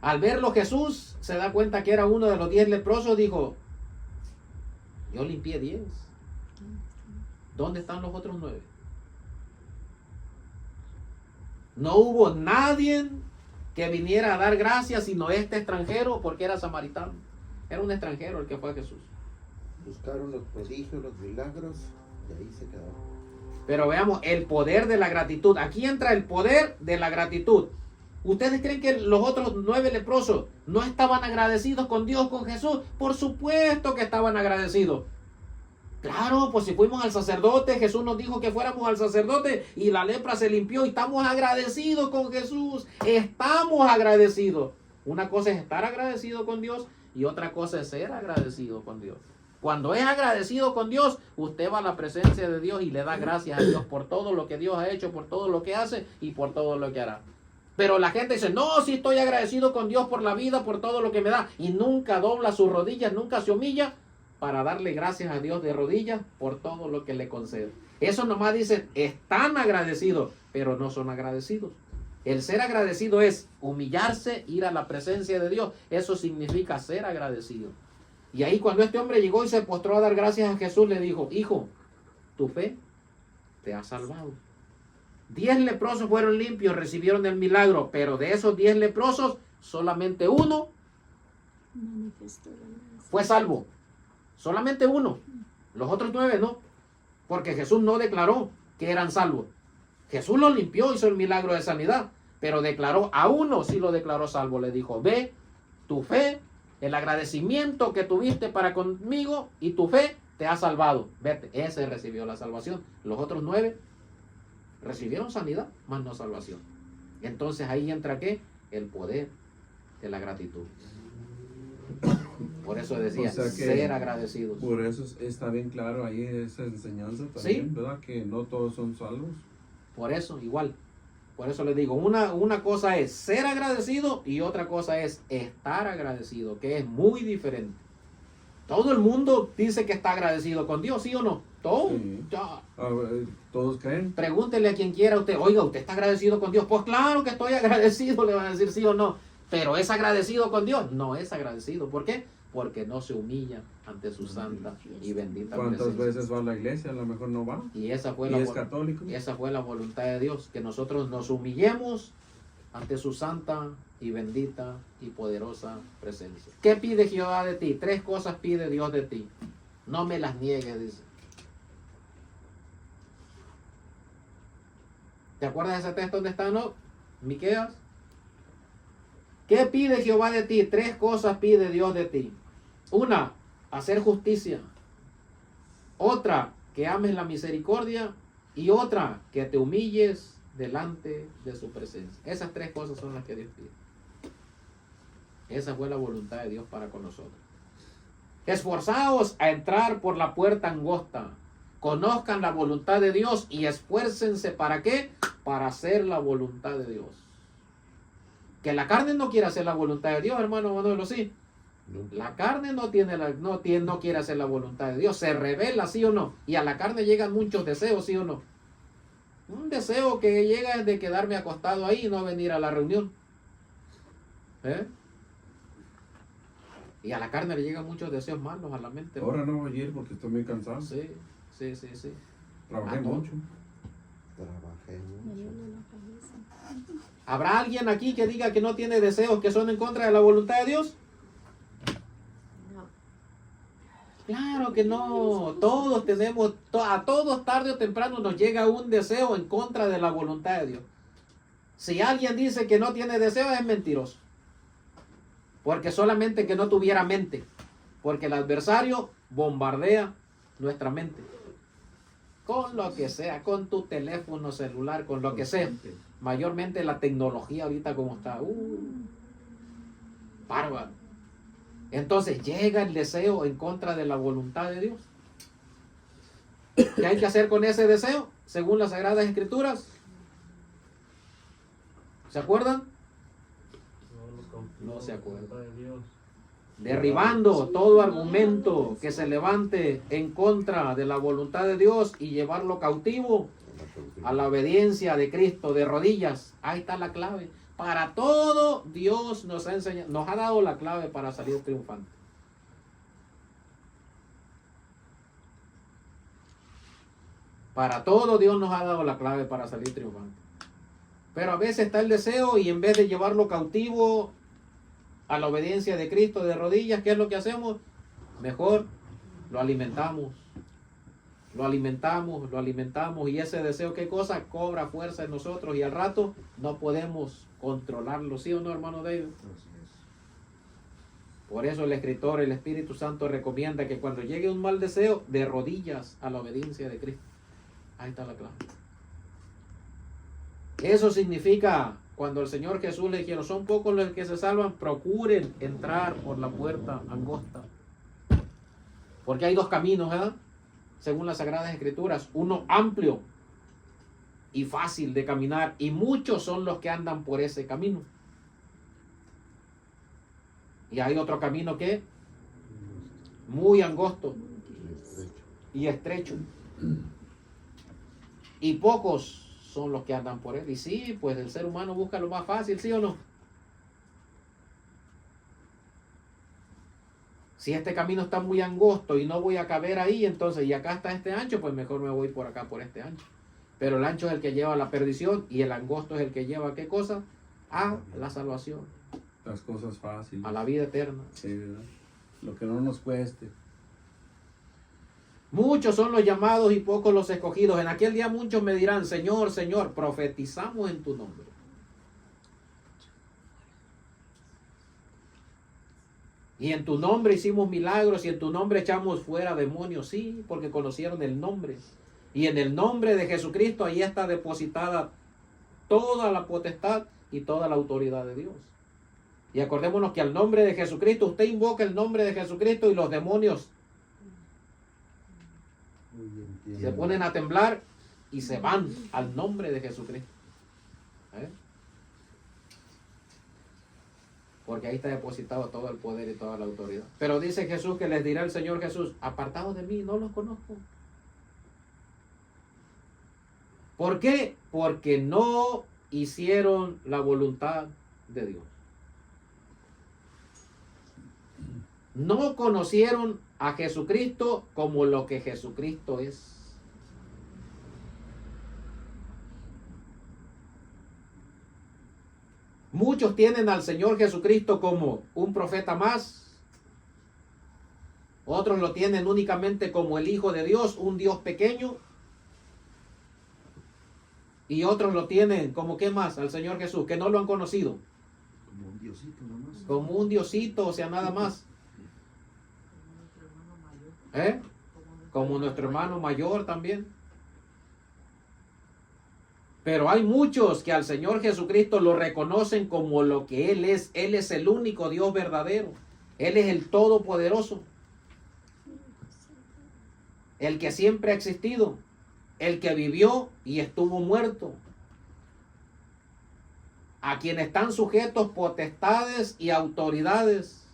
Al verlo Jesús se da cuenta que era uno de los 10 leprosos, dijo, yo limpié 10. ¿Dónde están los otros 9? No hubo nadie que viniera a dar gracias sino este extranjero, porque era samaritano. Era un extranjero el que fue a Jesús. Buscaron los prodigios, los milagros, y ahí se quedaron. Pero veamos el poder de la gratitud. Aquí entra el poder de la gratitud. ¿Ustedes creen que los otros 9 leprosos no estaban agradecidos con Dios, con Jesús? Por supuesto que estaban agradecidos. Claro, pues si fuimos al sacerdote, Jesús nos dijo que fuéramos al sacerdote y la lepra se limpió y estamos agradecidos con Jesús. Estamos agradecidos. Una cosa es estar agradecido con Dios y otra cosa es ser agradecido con Dios. Cuando es agradecido con Dios, usted va a la presencia de Dios y le da gracias a Dios por todo lo que Dios ha hecho, por todo lo que hace y por todo lo que hará. Pero la gente dice, no, sí estoy agradecido con Dios por la vida, por todo lo que me da. Y nunca dobla sus rodillas, nunca se humilla para darle gracias a Dios de rodillas por todo lo que le concede. Eso nomás dicen, están agradecidos, pero no son agradecidos. El ser agradecido es humillarse, ir a la presencia de Dios. Eso significa ser agradecido. Y ahí cuando este hombre llegó y se postró a dar gracias a Jesús, le dijo, hijo, tu fe te ha salvado. 10 leprosos fueron limpios, recibieron el milagro, pero de esos 10 leprosos, solamente uno fue salvo. Solamente uno. Los otros 9 no. Porque Jesús no declaró que eran salvos. Jesús los limpió, hizo el milagro de sanidad, pero declaró a uno, sí lo declaró salvo. Le dijo, ve, tu fe, el agradecimiento que tuviste para conmigo y tu fe te ha salvado. Vete, ese recibió la salvación. Los otros 9 recibieron sanidad, más no salvación. Entonces ahí entra ¿qué? El poder de la gratitud. Por eso decía, O sea que ser agradecidos. Por eso está bien claro ahí esa enseñanza también, Sí. ¿verdad? Que no todos son salvos. Por eso, igual. Por eso les digo, una cosa es ser agradecido y otra cosa es estar agradecido, que es muy diferente. Todo el mundo dice que está agradecido con Dios, ¿sí o no? Todo. Sí. Ya. A ver, todos creen. Pregúntele a quien quiera a usted, oiga, ¿usted está agradecido con Dios? Pues claro que estoy agradecido, le van a decir sí o no. Pero ¿es agradecido con Dios? No es agradecido. ¿Por qué? Porque no se humilla ante su santa y bendita ¿Cuántas presencia. veces va a la iglesia? A lo mejor no va. Y esa fue Y la es católico. esa fue la voluntad de Dios, que nosotros nos humillemos ante su santa y bendita y poderosa presencia. ¿Qué pide Jehová de ti? 3 cosas pide Dios de ti. No me las niegues, dice. ¿Te acuerdas de ese texto donde está, no? Miqueas. ¿Qué pide Jehová de ti? 3 cosas pide Dios de ti. Una, hacer justicia. Otra, que ames la misericordia. Y otra, que te humilles delante de su presencia. Esas 3 cosas son las que Dios pide. Esa fue la voluntad de Dios para con nosotros. Esforzaos a entrar por la puerta angosta. Conozcan la voluntad de Dios y esfuércense ¿para qué? Para hacer la voluntad de Dios. Que la carne no quiere hacer la voluntad de Dios, hermano Manuel, sí. La carne no quiere hacer la voluntad de Dios. Se revela, sí o no. Y a la carne llegan muchos deseos, sí o no. Un deseo que llega es de quedarme acostado ahí y no venir a la reunión. Y a la carne le llegan muchos deseos malos a la mente. Ahora no voy a ir porque estoy muy cansado. Sí. Trabajé ¿no? mucho. Trabajé Me mucho. duele la cabeza. ¿Habrá alguien aquí que diga que no tiene deseos que son en contra de la voluntad de Dios? No. Claro que no. Todos tenemos, a todos tarde o temprano nos llega un deseo en contra de la voluntad de Dios. Si alguien dice que no tiene deseos es mentiroso. Porque solamente que no tuviera mente. Porque el adversario bombardea nuestra mente. Con lo que sea, con tu teléfono celular, con lo que sea. Mayormente la tecnología ahorita como está. Bárbaro. Entonces llega el deseo en contra de la voluntad de Dios. ¿Qué hay que hacer con ese deseo? Según las Sagradas Escrituras. ¿Se acuerdan? No se acuerda. Derribando todo argumento que se levante en contra de la voluntad de Dios y llevarlo cautivo a la obediencia de Cristo de rodillas. Ahí está la clave. Para todo Dios nos ha enseñado, nos ha dado la clave para salir triunfante. Para todo Dios nos ha dado la clave para salir triunfante. Pero a veces está el deseo y en vez de llevarlo cautivo a la obediencia de Cristo de rodillas, ¿qué es lo que hacemos? Mejor lo alimentamos. Lo alimentamos y ese deseo, ¿qué cosa? Cobra fuerza en nosotros y al rato no podemos controlarlo, ¿sí o no, hermano David? Por eso el escritor, el Espíritu Santo recomienda que cuando llegue un mal deseo, de rodillas a la obediencia de Cristo. Ahí está la clave. Eso significa, cuando el Señor Jesús le dijeron, son pocos los que se salvan, procuren entrar por la puerta angosta. Porque hay dos caminos, ¿verdad? Según las Sagradas Escrituras, uno amplio y fácil de caminar, y muchos son los que andan por ese camino. Y hay otro camino que muy angosto y estrecho, y pocos son los que andan por él. Y sí, pues el ser humano busca lo más fácil, ¿sí o no? Si este camino está muy angosto y no voy a caber ahí, entonces, y acá está este ancho, pues mejor me voy por acá, por este ancho. Pero el ancho es el que lleva a la perdición y el angosto es el que lleva, ¿qué cosa? A la salvación, Las cosas fáciles. a la vida eterna. Sí, ¿verdad? Lo que no nos cueste. Muchos son los llamados y pocos los escogidos. En aquel día muchos me dirán, Señor, Señor, profetizamos en tu nombre. Y en tu nombre hicimos milagros y en tu nombre echamos fuera demonios. Sí, porque conocieron el nombre. Y en el nombre de Jesucristo ahí está depositada toda la potestad y toda la autoridad de Dios. Y acordémonos que al nombre de Jesucristo, usted invoca el nombre de Jesucristo y los demonios se ponen a temblar y se van al nombre de Jesucristo. Porque ahí está depositado todo el poder y toda la autoridad. Pero dice Jesús que les dirá el Señor Jesús, apartados de mí, no los conozco. ¿Por qué? Porque no hicieron la voluntad de Dios. No conocieron a Jesucristo como lo que Jesucristo es. Muchos tienen al Señor Jesucristo como un profeta más. Otros lo tienen únicamente como el Hijo de Dios, un Dios pequeño. Y otros lo tienen como, ¿qué más? Al Señor Jesús, que no lo han conocido. Como un diosito nomás. Como un diosito, o sea, nada más. Como nuestro hermano mayor también. Pero hay muchos que al Señor Jesucristo lo reconocen como lo que Él es. Él es el único Dios verdadero. Él es el Todopoderoso. El que siempre ha existido. El que vivió y estuvo muerto. a quienes están sujetos potestades y autoridades,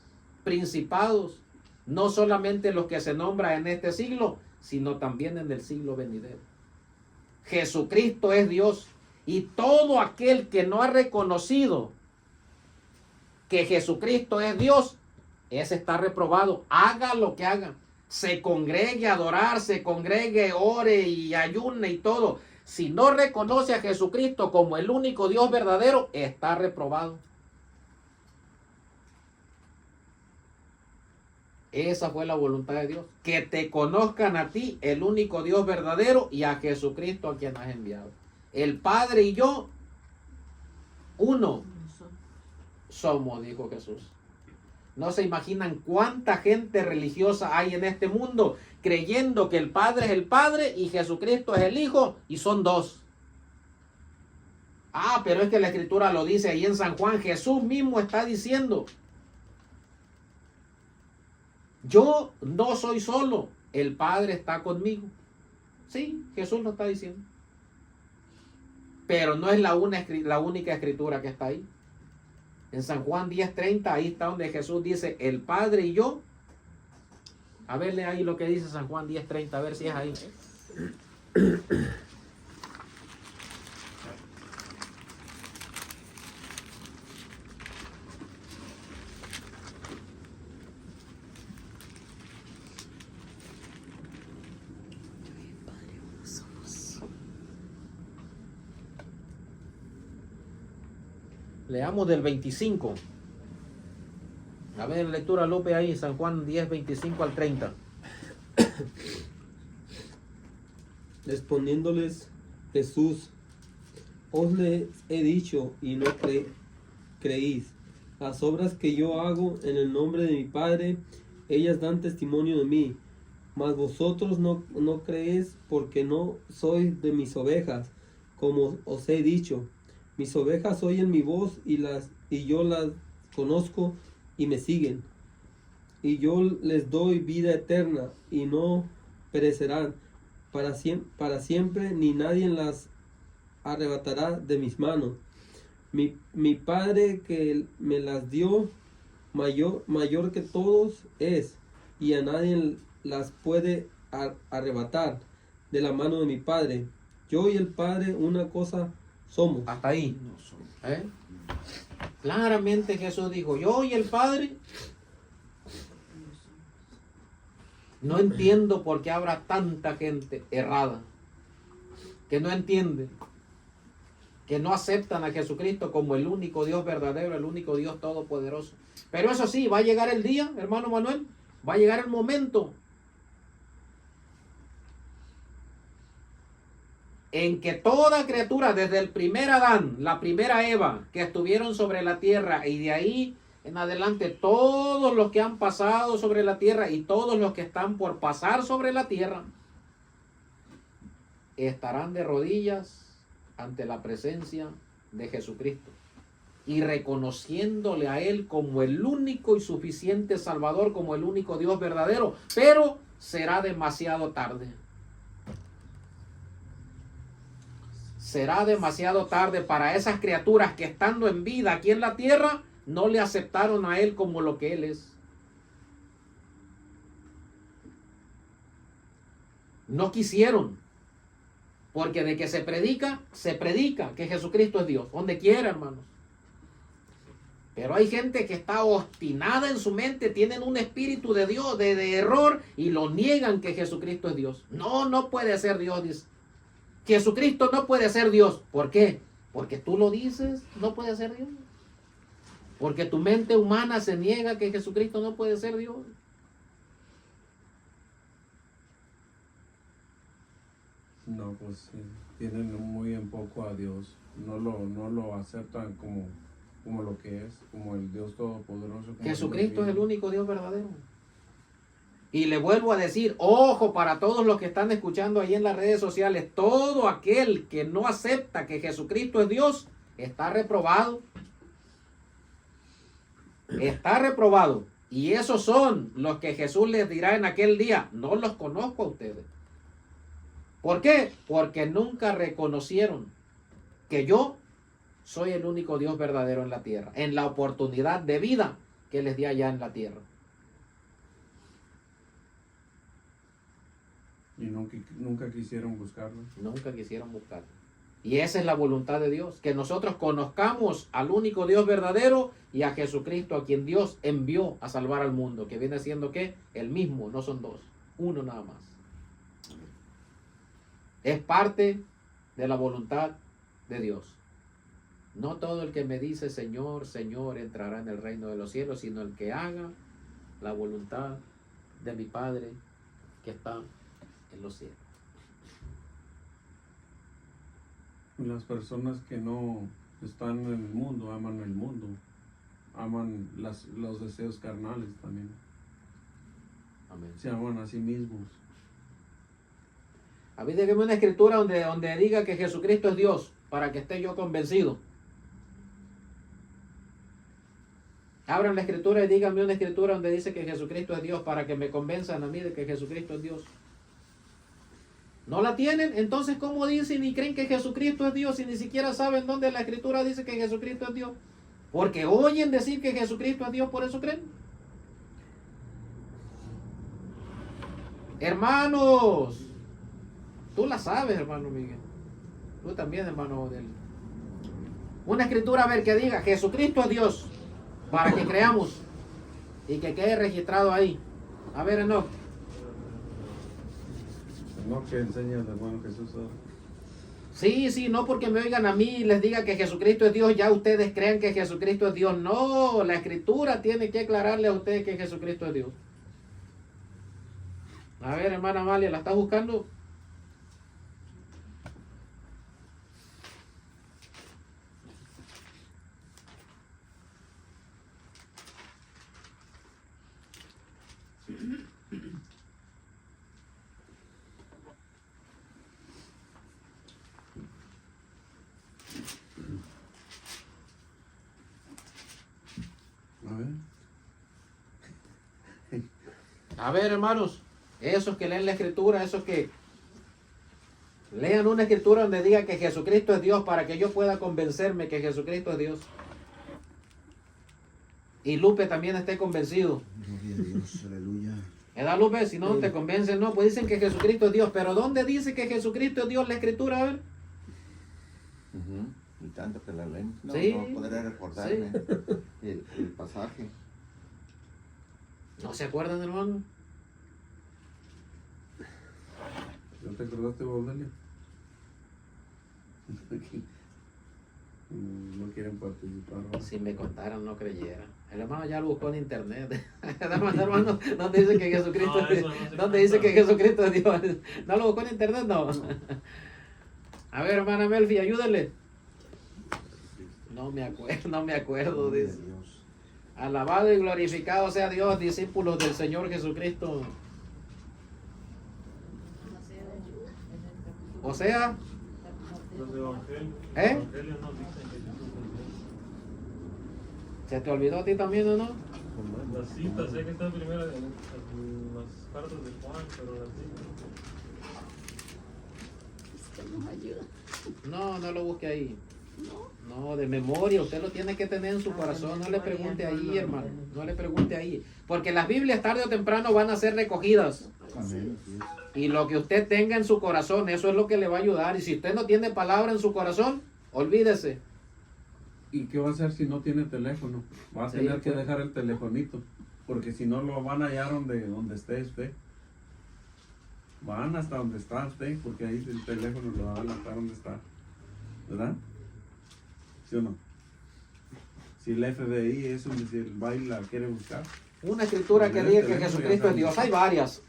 principados, no solamente los que se nombran en este siglo, sino también en el siglo venidero. Jesucristo es Dios, y todo aquel que no ha reconocido que Jesucristo es Dios, ese está reprobado. Haga lo que haga, se congregue a adorar, se congregue, ore y ayune y todo. Si no reconoce a Jesucristo como el único Dios verdadero, está reprobado. Esa fue la voluntad de Dios, que te conozcan a ti, el único Dios verdadero, y a Jesucristo a quien has enviado. El Padre y yo, uno somos, dijo Jesús. No se imaginan cuánta gente religiosa hay en este mundo creyendo que el Padre es el Padre y Jesucristo es el Hijo y son dos. Ah, pero es que la Escritura lo dice ahí en San Juan. Jesús mismo está diciendo: yo no soy solo, el Padre está conmigo. Sí, Jesús lo está diciendo. Pero no es la única escritura que está ahí. En San Juan 10:30, ahí está donde Jesús dice: el Padre y yo. A verle ahí lo que dice San Juan 10:30, a ver si es ahí. Leamos del 25. A ver, lectura López ahí, San Juan 10, 25 al 30. Respondiéndoles Jesús: os les he dicho y no creéis. Las obras que yo hago en el nombre de mi Padre, ellas dan testimonio de mí. Mas vosotros no creéis, porque no sois de mis ovejas, como os he dicho. Mis ovejas oyen mi voz y yo las conozco y me siguen. Y yo les doy vida eterna y no perecerán para siempre, ni nadie las arrebatará de mis manos. Mi Padre que me las dio, mayor que todos es, y a nadie las puede arrebatar de la mano de mi Padre. Yo y el Padre una cosa somos. Hasta ahí. Claramente Jesús dijo: yo y el Padre. No entiendo por qué habrá tanta gente errada, que no entiende, que no aceptan a Jesucristo como el único Dios verdadero, el único Dios todopoderoso. Pero eso sí, va a llegar el día, hermano Manuel, va a llegar el momento en que toda criatura, desde el primer Adán, la primera Eva, que estuvieron sobre la tierra, y de ahí en adelante todos los que han pasado sobre la tierra y todos los que están por pasar sobre la tierra, estarán de rodillas ante la presencia de Jesucristo y reconociéndole a Él como el único y suficiente Salvador, como el único Dios verdadero. Pero será demasiado tarde. Será demasiado tarde para esas criaturas que, estando en vida aquí en la tierra, no le aceptaron a Él como lo que Él es. No quisieron. Porque de que se predica que Jesucristo es Dios. Donde quiera, hermanos. Pero hay gente que está obstinada en su mente, tienen un espíritu de Dios, de error, y lo niegan que Jesucristo es Dios. No puede ser Dios, dice. Jesucristo no puede ser Dios. ¿Por qué? Porque tú lo dices, no puede ser Dios. Porque tu mente humana se niega que Jesucristo no puede ser Dios. No, pues tienen muy en poco a Dios. No lo aceptan como lo que es, como el Dios Todopoderoso. Jesucristo es el único Dios verdadero. Y le vuelvo a decir, ojo, para todos los que están escuchando ahí en las redes sociales, todo aquel que no acepta que Jesucristo es Dios, está reprobado. Está reprobado. Y esos son los que Jesús les dirá en aquel día: no los conozco a ustedes. ¿Por qué? Porque nunca reconocieron que yo soy el único Dios verdadero en la tierra, en la oportunidad de vida que les di allá en la tierra. Y nunca quisieron buscarlo. Nunca quisieron buscarlo. Y esa es la voluntad de Dios, que nosotros conozcamos al único Dios verdadero y a Jesucristo, a quien Dios envió a salvar al mundo, que viene siendo ¿qué? El mismo, no son dos, uno nada más. Es parte de la voluntad de Dios. No todo el que me dice Señor, Señor entrará en el reino de los cielos, sino el que haga la voluntad de mi Padre que está en los cielos. Las personas que no están en el mundo, aman los deseos carnales también. Amén. Se aman a sí mismos. A mí déjeme una escritura donde diga que Jesucristo es Dios, para que esté yo convencido. Abran la escritura y díganme una escritura donde dice que Jesucristo es Dios, para que me convenzan a mí de que Jesucristo es Dios. ¿No la tienen? Entonces, ¿cómo dicen y creen que Jesucristo es Dios y ni siquiera saben dónde la escritura dice que Jesucristo es Dios? Porque oyen decir que Jesucristo es Dios, por eso creen. Hermanos, tú la sabes, hermano Miguel. Tú también, hermano Odel. Una escritura, a ver, que diga Jesucristo es Dios, para que creamos y que quede registrado ahí. A ver, Enoch. No, que enseña el hermano Jesús ahora. Sí, no porque me oigan a mí y les diga que Jesucristo es Dios, ya ustedes crean que Jesucristo es Dios. No, la escritura tiene que aclararle a ustedes que Jesucristo es Dios. A ver, hermana Amalia, ¿la estás buscando? A ver, hermanos, esos que leen la escritura, esos que lean una escritura donde diga que Jesucristo es Dios, para que yo pueda convencerme que Jesucristo es Dios. Y Lupe también esté convencido. Gloria a Dios, aleluya. ¿Verdad, Lupe? Si no te convencen, no, pues dicen que Jesucristo es Dios. Pero ¿dónde dice que Jesucristo es Dios la escritura? A ver. Y tanto que la leen. No, Sí, no podré recordarme el pasaje. ¿No se acuerdan, hermano? ¿No te acordaste, Baudelia? No quieren participar, ¿no? Si me contaran, no creyera. El hermano ya lo buscó en internet. Hermano, ¿dónde dice que Jesucristo No, es eso Dios? no se ¿Dónde dice cuenta. que Jesucristo es Dios? ¿No lo buscó en internet? No. A ver, hermana Melfi, ayúdale. No me acuerdo, Gloria a dice. Dios. Alabado y glorificado sea Dios, discípulos del Señor Jesucristo. O sea, Los evangelios, ¿Eh? evangelios no dicen que Jesús es Dios. ¿se te olvidó a ti también o no? Las citas, sé que está primero en las cartas de Juan, pero las citas. Usted nos ayuda. No lo busque ahí. No, de memoria, usted lo tiene que tener en su Ah, corazón, de no le memoria, pregunte no, ahí, no, hermano, no. no le pregunte ahí, porque las Biblias tarde o temprano van a ser recogidas, Amén. y lo que usted tenga en su corazón, eso es lo que le va a ayudar, y si usted no tiene palabra en su corazón, olvídese. ¿Y qué va a hacer si no tiene teléfono? Va a Sí, tener que pues. dejar el telefonito, porque si no lo van a hallar donde esté usted. Van hasta donde está usted, porque ahí el teléfono lo van a estar donde está. ¿Verdad? ¿Sí o no? Si el FBI es un decir, va y la quiere buscar. Una escritura que El diga que teléfono Jesucristo ya es Dios, está. hay varias.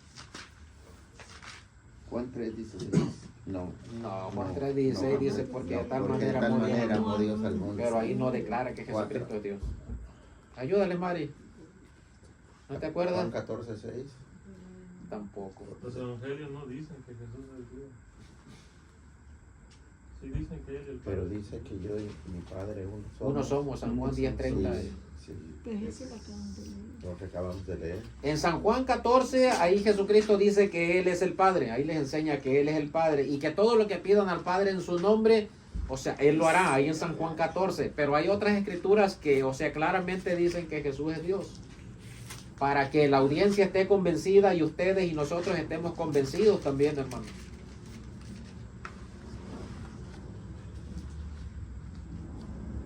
Juan 3:16. No. No, Juan 3:16 dice, porque de tal manera de tal amó Dios manera al amó mundo. Dios al mundo. Pero ahí no declara que Jesucristo es Dios. Ayúdale, Mari. ¿No te Juan acuerdas? 14:6. Tampoco. Los evangelios no dicen que Jesús es Dios. Sí dicen que Él es el Pero Padre. dice que yo y mi padre uno somos. Uno somos, San Juan 10:30. Sí, Pero ese lo acaban de leer. lo que acabamos de leer. En San Juan 14, ahí Jesucristo dice que Él es el Padre. Ahí les enseña que Él es el Padre. Y que todo lo que pidan al Padre en su nombre, O sea, Él lo hará ahí en San Juan 14. Pero hay otras escrituras que, o sea, claramente dicen que Jesús es Dios. Para que la audiencia esté convencida y ustedes y nosotros estemos convencidos también, hermano.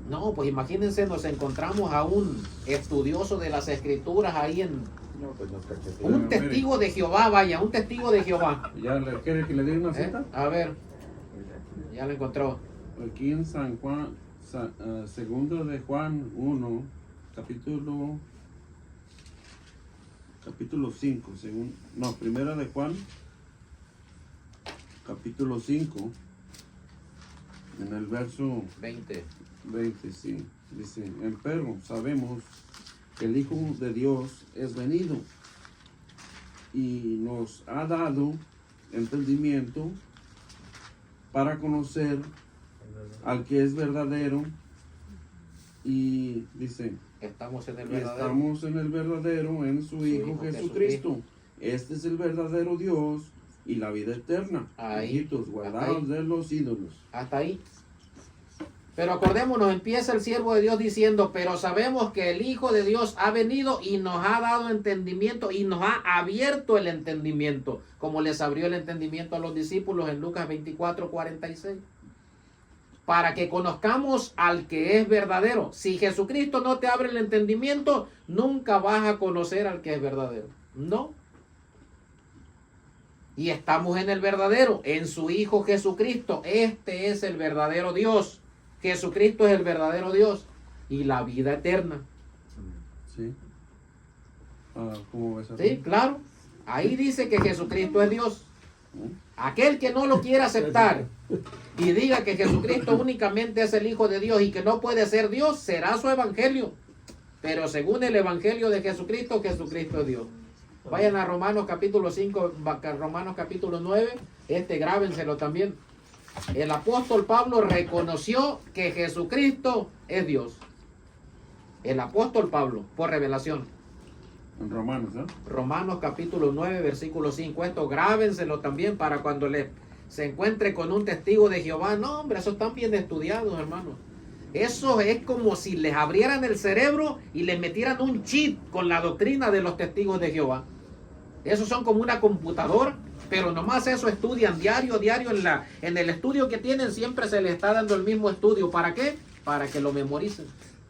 No, pues imagínense, nos encontramos a un estudioso de las escrituras ahí en... No, pues no creo que sí. Un testigo de Jehová, vaya, un testigo de Jehová. ¿Ya le quiere que le dé una cita? A ver, ya lo encontró. Aquí en San Juan, segundo de Juan 1, capítulo 5, primera de Juan, capítulo 5, en el verso 20. 20, sí, dice, empero sabemos que el Hijo de Dios es venido y nos ha dado entendimiento para conocer al que es verdadero, y dice, Estamos en el y verdadero. estamos en el verdadero, en su Hijo Hijo Jesucristo. Este es el verdadero Dios y la vida eterna. Ahí. Hijitos, guardados de los ídolos. Hasta ahí. Pero acordémonos, empieza el siervo de Dios diciendo, pero sabemos que el Hijo de Dios ha venido y nos ha dado entendimiento y nos ha abierto el entendimiento, como les abrió el entendimiento a los discípulos en Lucas 24:46. Para que conozcamos al que es verdadero. Si Jesucristo no te abre el entendimiento, nunca vas a conocer al que es verdadero. No. Y estamos en el verdadero, en su Hijo Jesucristo. Este es el verdadero Dios. Jesucristo es el verdadero Dios y la vida eterna. Sí. ¿Cómo ves? Sí, claro. Ahí dice que Jesucristo es Dios. Aquel que no lo quiera aceptar y diga que Jesucristo únicamente es el Hijo de Dios y que no puede ser Dios, será su evangelio. Pero según el evangelio de Jesucristo, Jesucristo es Dios. Vayan a Romanos capítulo 5, Romanos capítulo 9, grábenselo también. El apóstol Pablo reconoció que Jesucristo es Dios. El apóstol Pablo, por revelación. En Romanos, ¿no? Romanos capítulo 9, versículo 5. Esto grábenselo también para cuando se encuentre con un testigo de Jehová. No, hombre, esos están bien estudiados, hermanos. Eso es como si les abrieran el cerebro y les metieran un chip con la doctrina de los testigos de Jehová. Esos son como una computadora, pero nomás eso estudian diario en el estudio que tienen, siempre se les está dando el mismo estudio. ¿Para qué? Para que lo memoricen.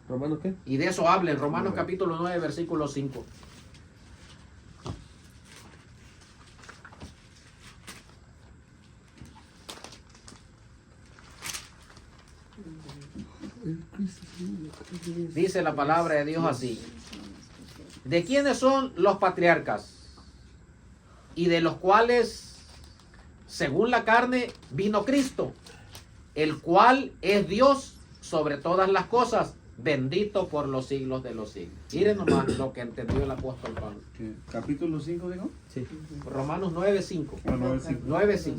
¿Romanos qué? Y de eso hablen. Romanos capítulo 9, versículo 5. Dice la palabra de Dios así. ¿De quiénes son los patriarcas? Y de los cuales, según la carne, vino Cristo, el cual es Dios sobre todas las cosas, bendito por los siglos de los siglos. Miren nomás lo que entendió el apóstol Pablo. ¿Qué? ¿Capítulo 5 dijo? Sí. Romanos 9:5. 9:5. 9:5.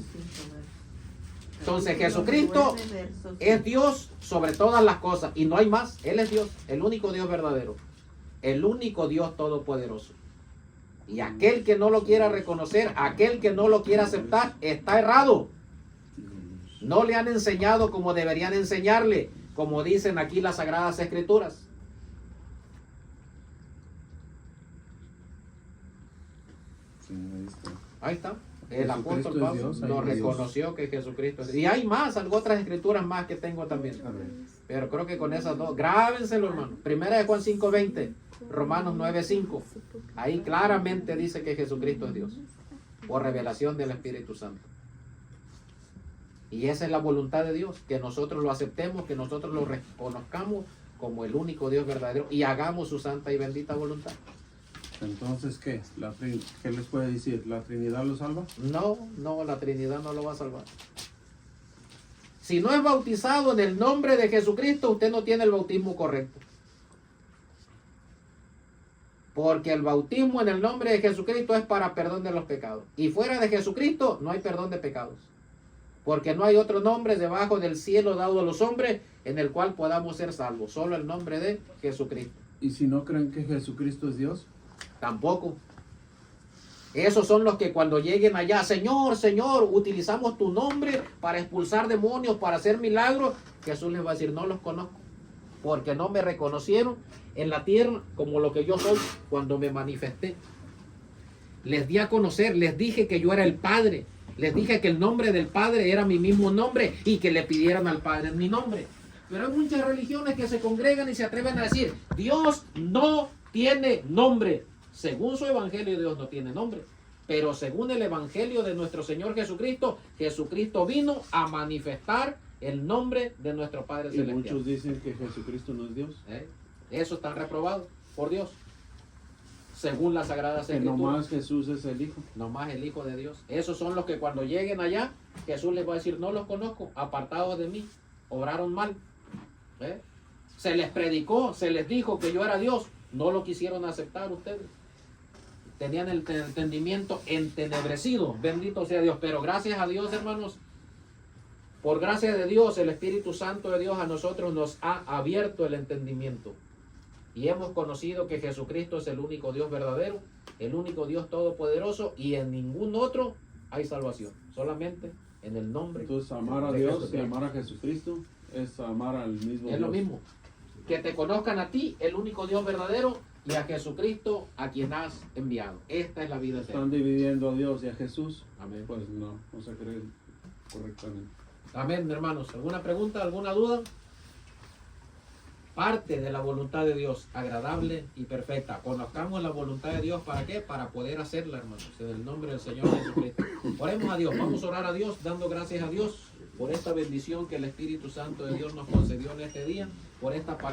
Entonces Jesucristo es Dios sobre todas las cosas y no hay más. Él es Dios, el único Dios verdadero, el único Dios todopoderoso. Y aquel que no lo quiera reconocer, aquel que no lo quiera aceptar, está errado. No le han enseñado como deberían enseñarle, como dicen aquí las Sagradas Escrituras. Sí, ahí está. Ahí está. El Jesucristo apóstol es Pablo Dios, ahí lo es Dios. reconoció que Jesucristo es Dios. Y hay más, otras escrituras más que tengo también. A ver. Pero creo que con esas dos, grábenselo, hermano. Primera de Juan 5:20, Romanos 9:5. Ahí claramente dice que Jesucristo es Dios, por revelación del Espíritu Santo. Y esa es la voluntad de Dios, que nosotros lo aceptemos, que nosotros lo reconozcamos como el único Dios verdadero y hagamos su santa y bendita voluntad. Entonces, ¿qué? ¿Qué les puede decir? ¿La Trinidad lo salva? No, la Trinidad no lo va a salvar. Si no es bautizado en el nombre de Jesucristo, usted no tiene el bautismo correcto. Porque el bautismo en el nombre de Jesucristo es para perdón de los pecados. Y fuera de Jesucristo no hay perdón de pecados. Porque no hay otro nombre debajo del cielo dado a los hombres en el cual podamos ser salvos. Solo el nombre de Jesucristo. ¿Y si no creen que Jesucristo es Dios? Tampoco. Esos son los que cuando lleguen allá, Señor, Señor, utilizamos tu nombre para expulsar demonios, para hacer milagros. Jesús les va a decir, no los conozco, porque no me reconocieron en la tierra como lo que yo soy cuando me manifesté. Les di a conocer, les dije que yo era el Padre, les dije que el nombre del Padre era mi mismo nombre y que le pidieran al Padre en mi nombre. Pero hay muchas religiones que se congregan y se atreven a decir, Dios no tiene nombre. Según su evangelio, Dios no tiene nombre. Pero según el evangelio de nuestro Señor Jesucristo, Jesucristo vino a manifestar el nombre de nuestro Padre Y Celestial. muchos dicen que Jesucristo no es Dios. Eso está reprobado por Dios. Según las Sagradas Que Escrituras. nomás Jesús es el Hijo. Nomás el Hijo de Dios. Esos son los que cuando lleguen allá, Jesús les va a decir, no los conozco, apartados de mí, obraron mal. Se les predicó, se les dijo que yo era Dios, no lo quisieron aceptar ustedes. Tenían el entendimiento entenebrecido, bendito sea Dios. Pero gracias a Dios, hermanos, por gracia de Dios, el Espíritu Santo de Dios a nosotros nos ha abierto el entendimiento. Y hemos conocido que Jesucristo es el único Dios verdadero, el único Dios todopoderoso, y en ningún otro hay salvación. Solamente en el nombre. Entonces, amar a de Dios y Jesucristo. amar a Jesucristo es amar al mismo Es Dios. lo mismo. Que te conozcan a ti, el único Dios verdadero, y a Jesucristo, a quien has enviado. Esta es la vida eterna. Están dividiendo a Dios y a Jesús. Amén. Pues no se cree correctamente. Amén, hermanos. ¿Alguna pregunta, alguna duda? Parte de la voluntad de Dios, agradable y perfecta. Conozcamos la voluntad de Dios, ¿para qué? Para poder hacerla, hermanos, en el nombre del Señor Jesucristo. Oremos a Dios, vamos a orar a Dios, dando gracias a Dios por esta bendición que el Espíritu Santo de Dios nos concedió en este día, por esta palabra.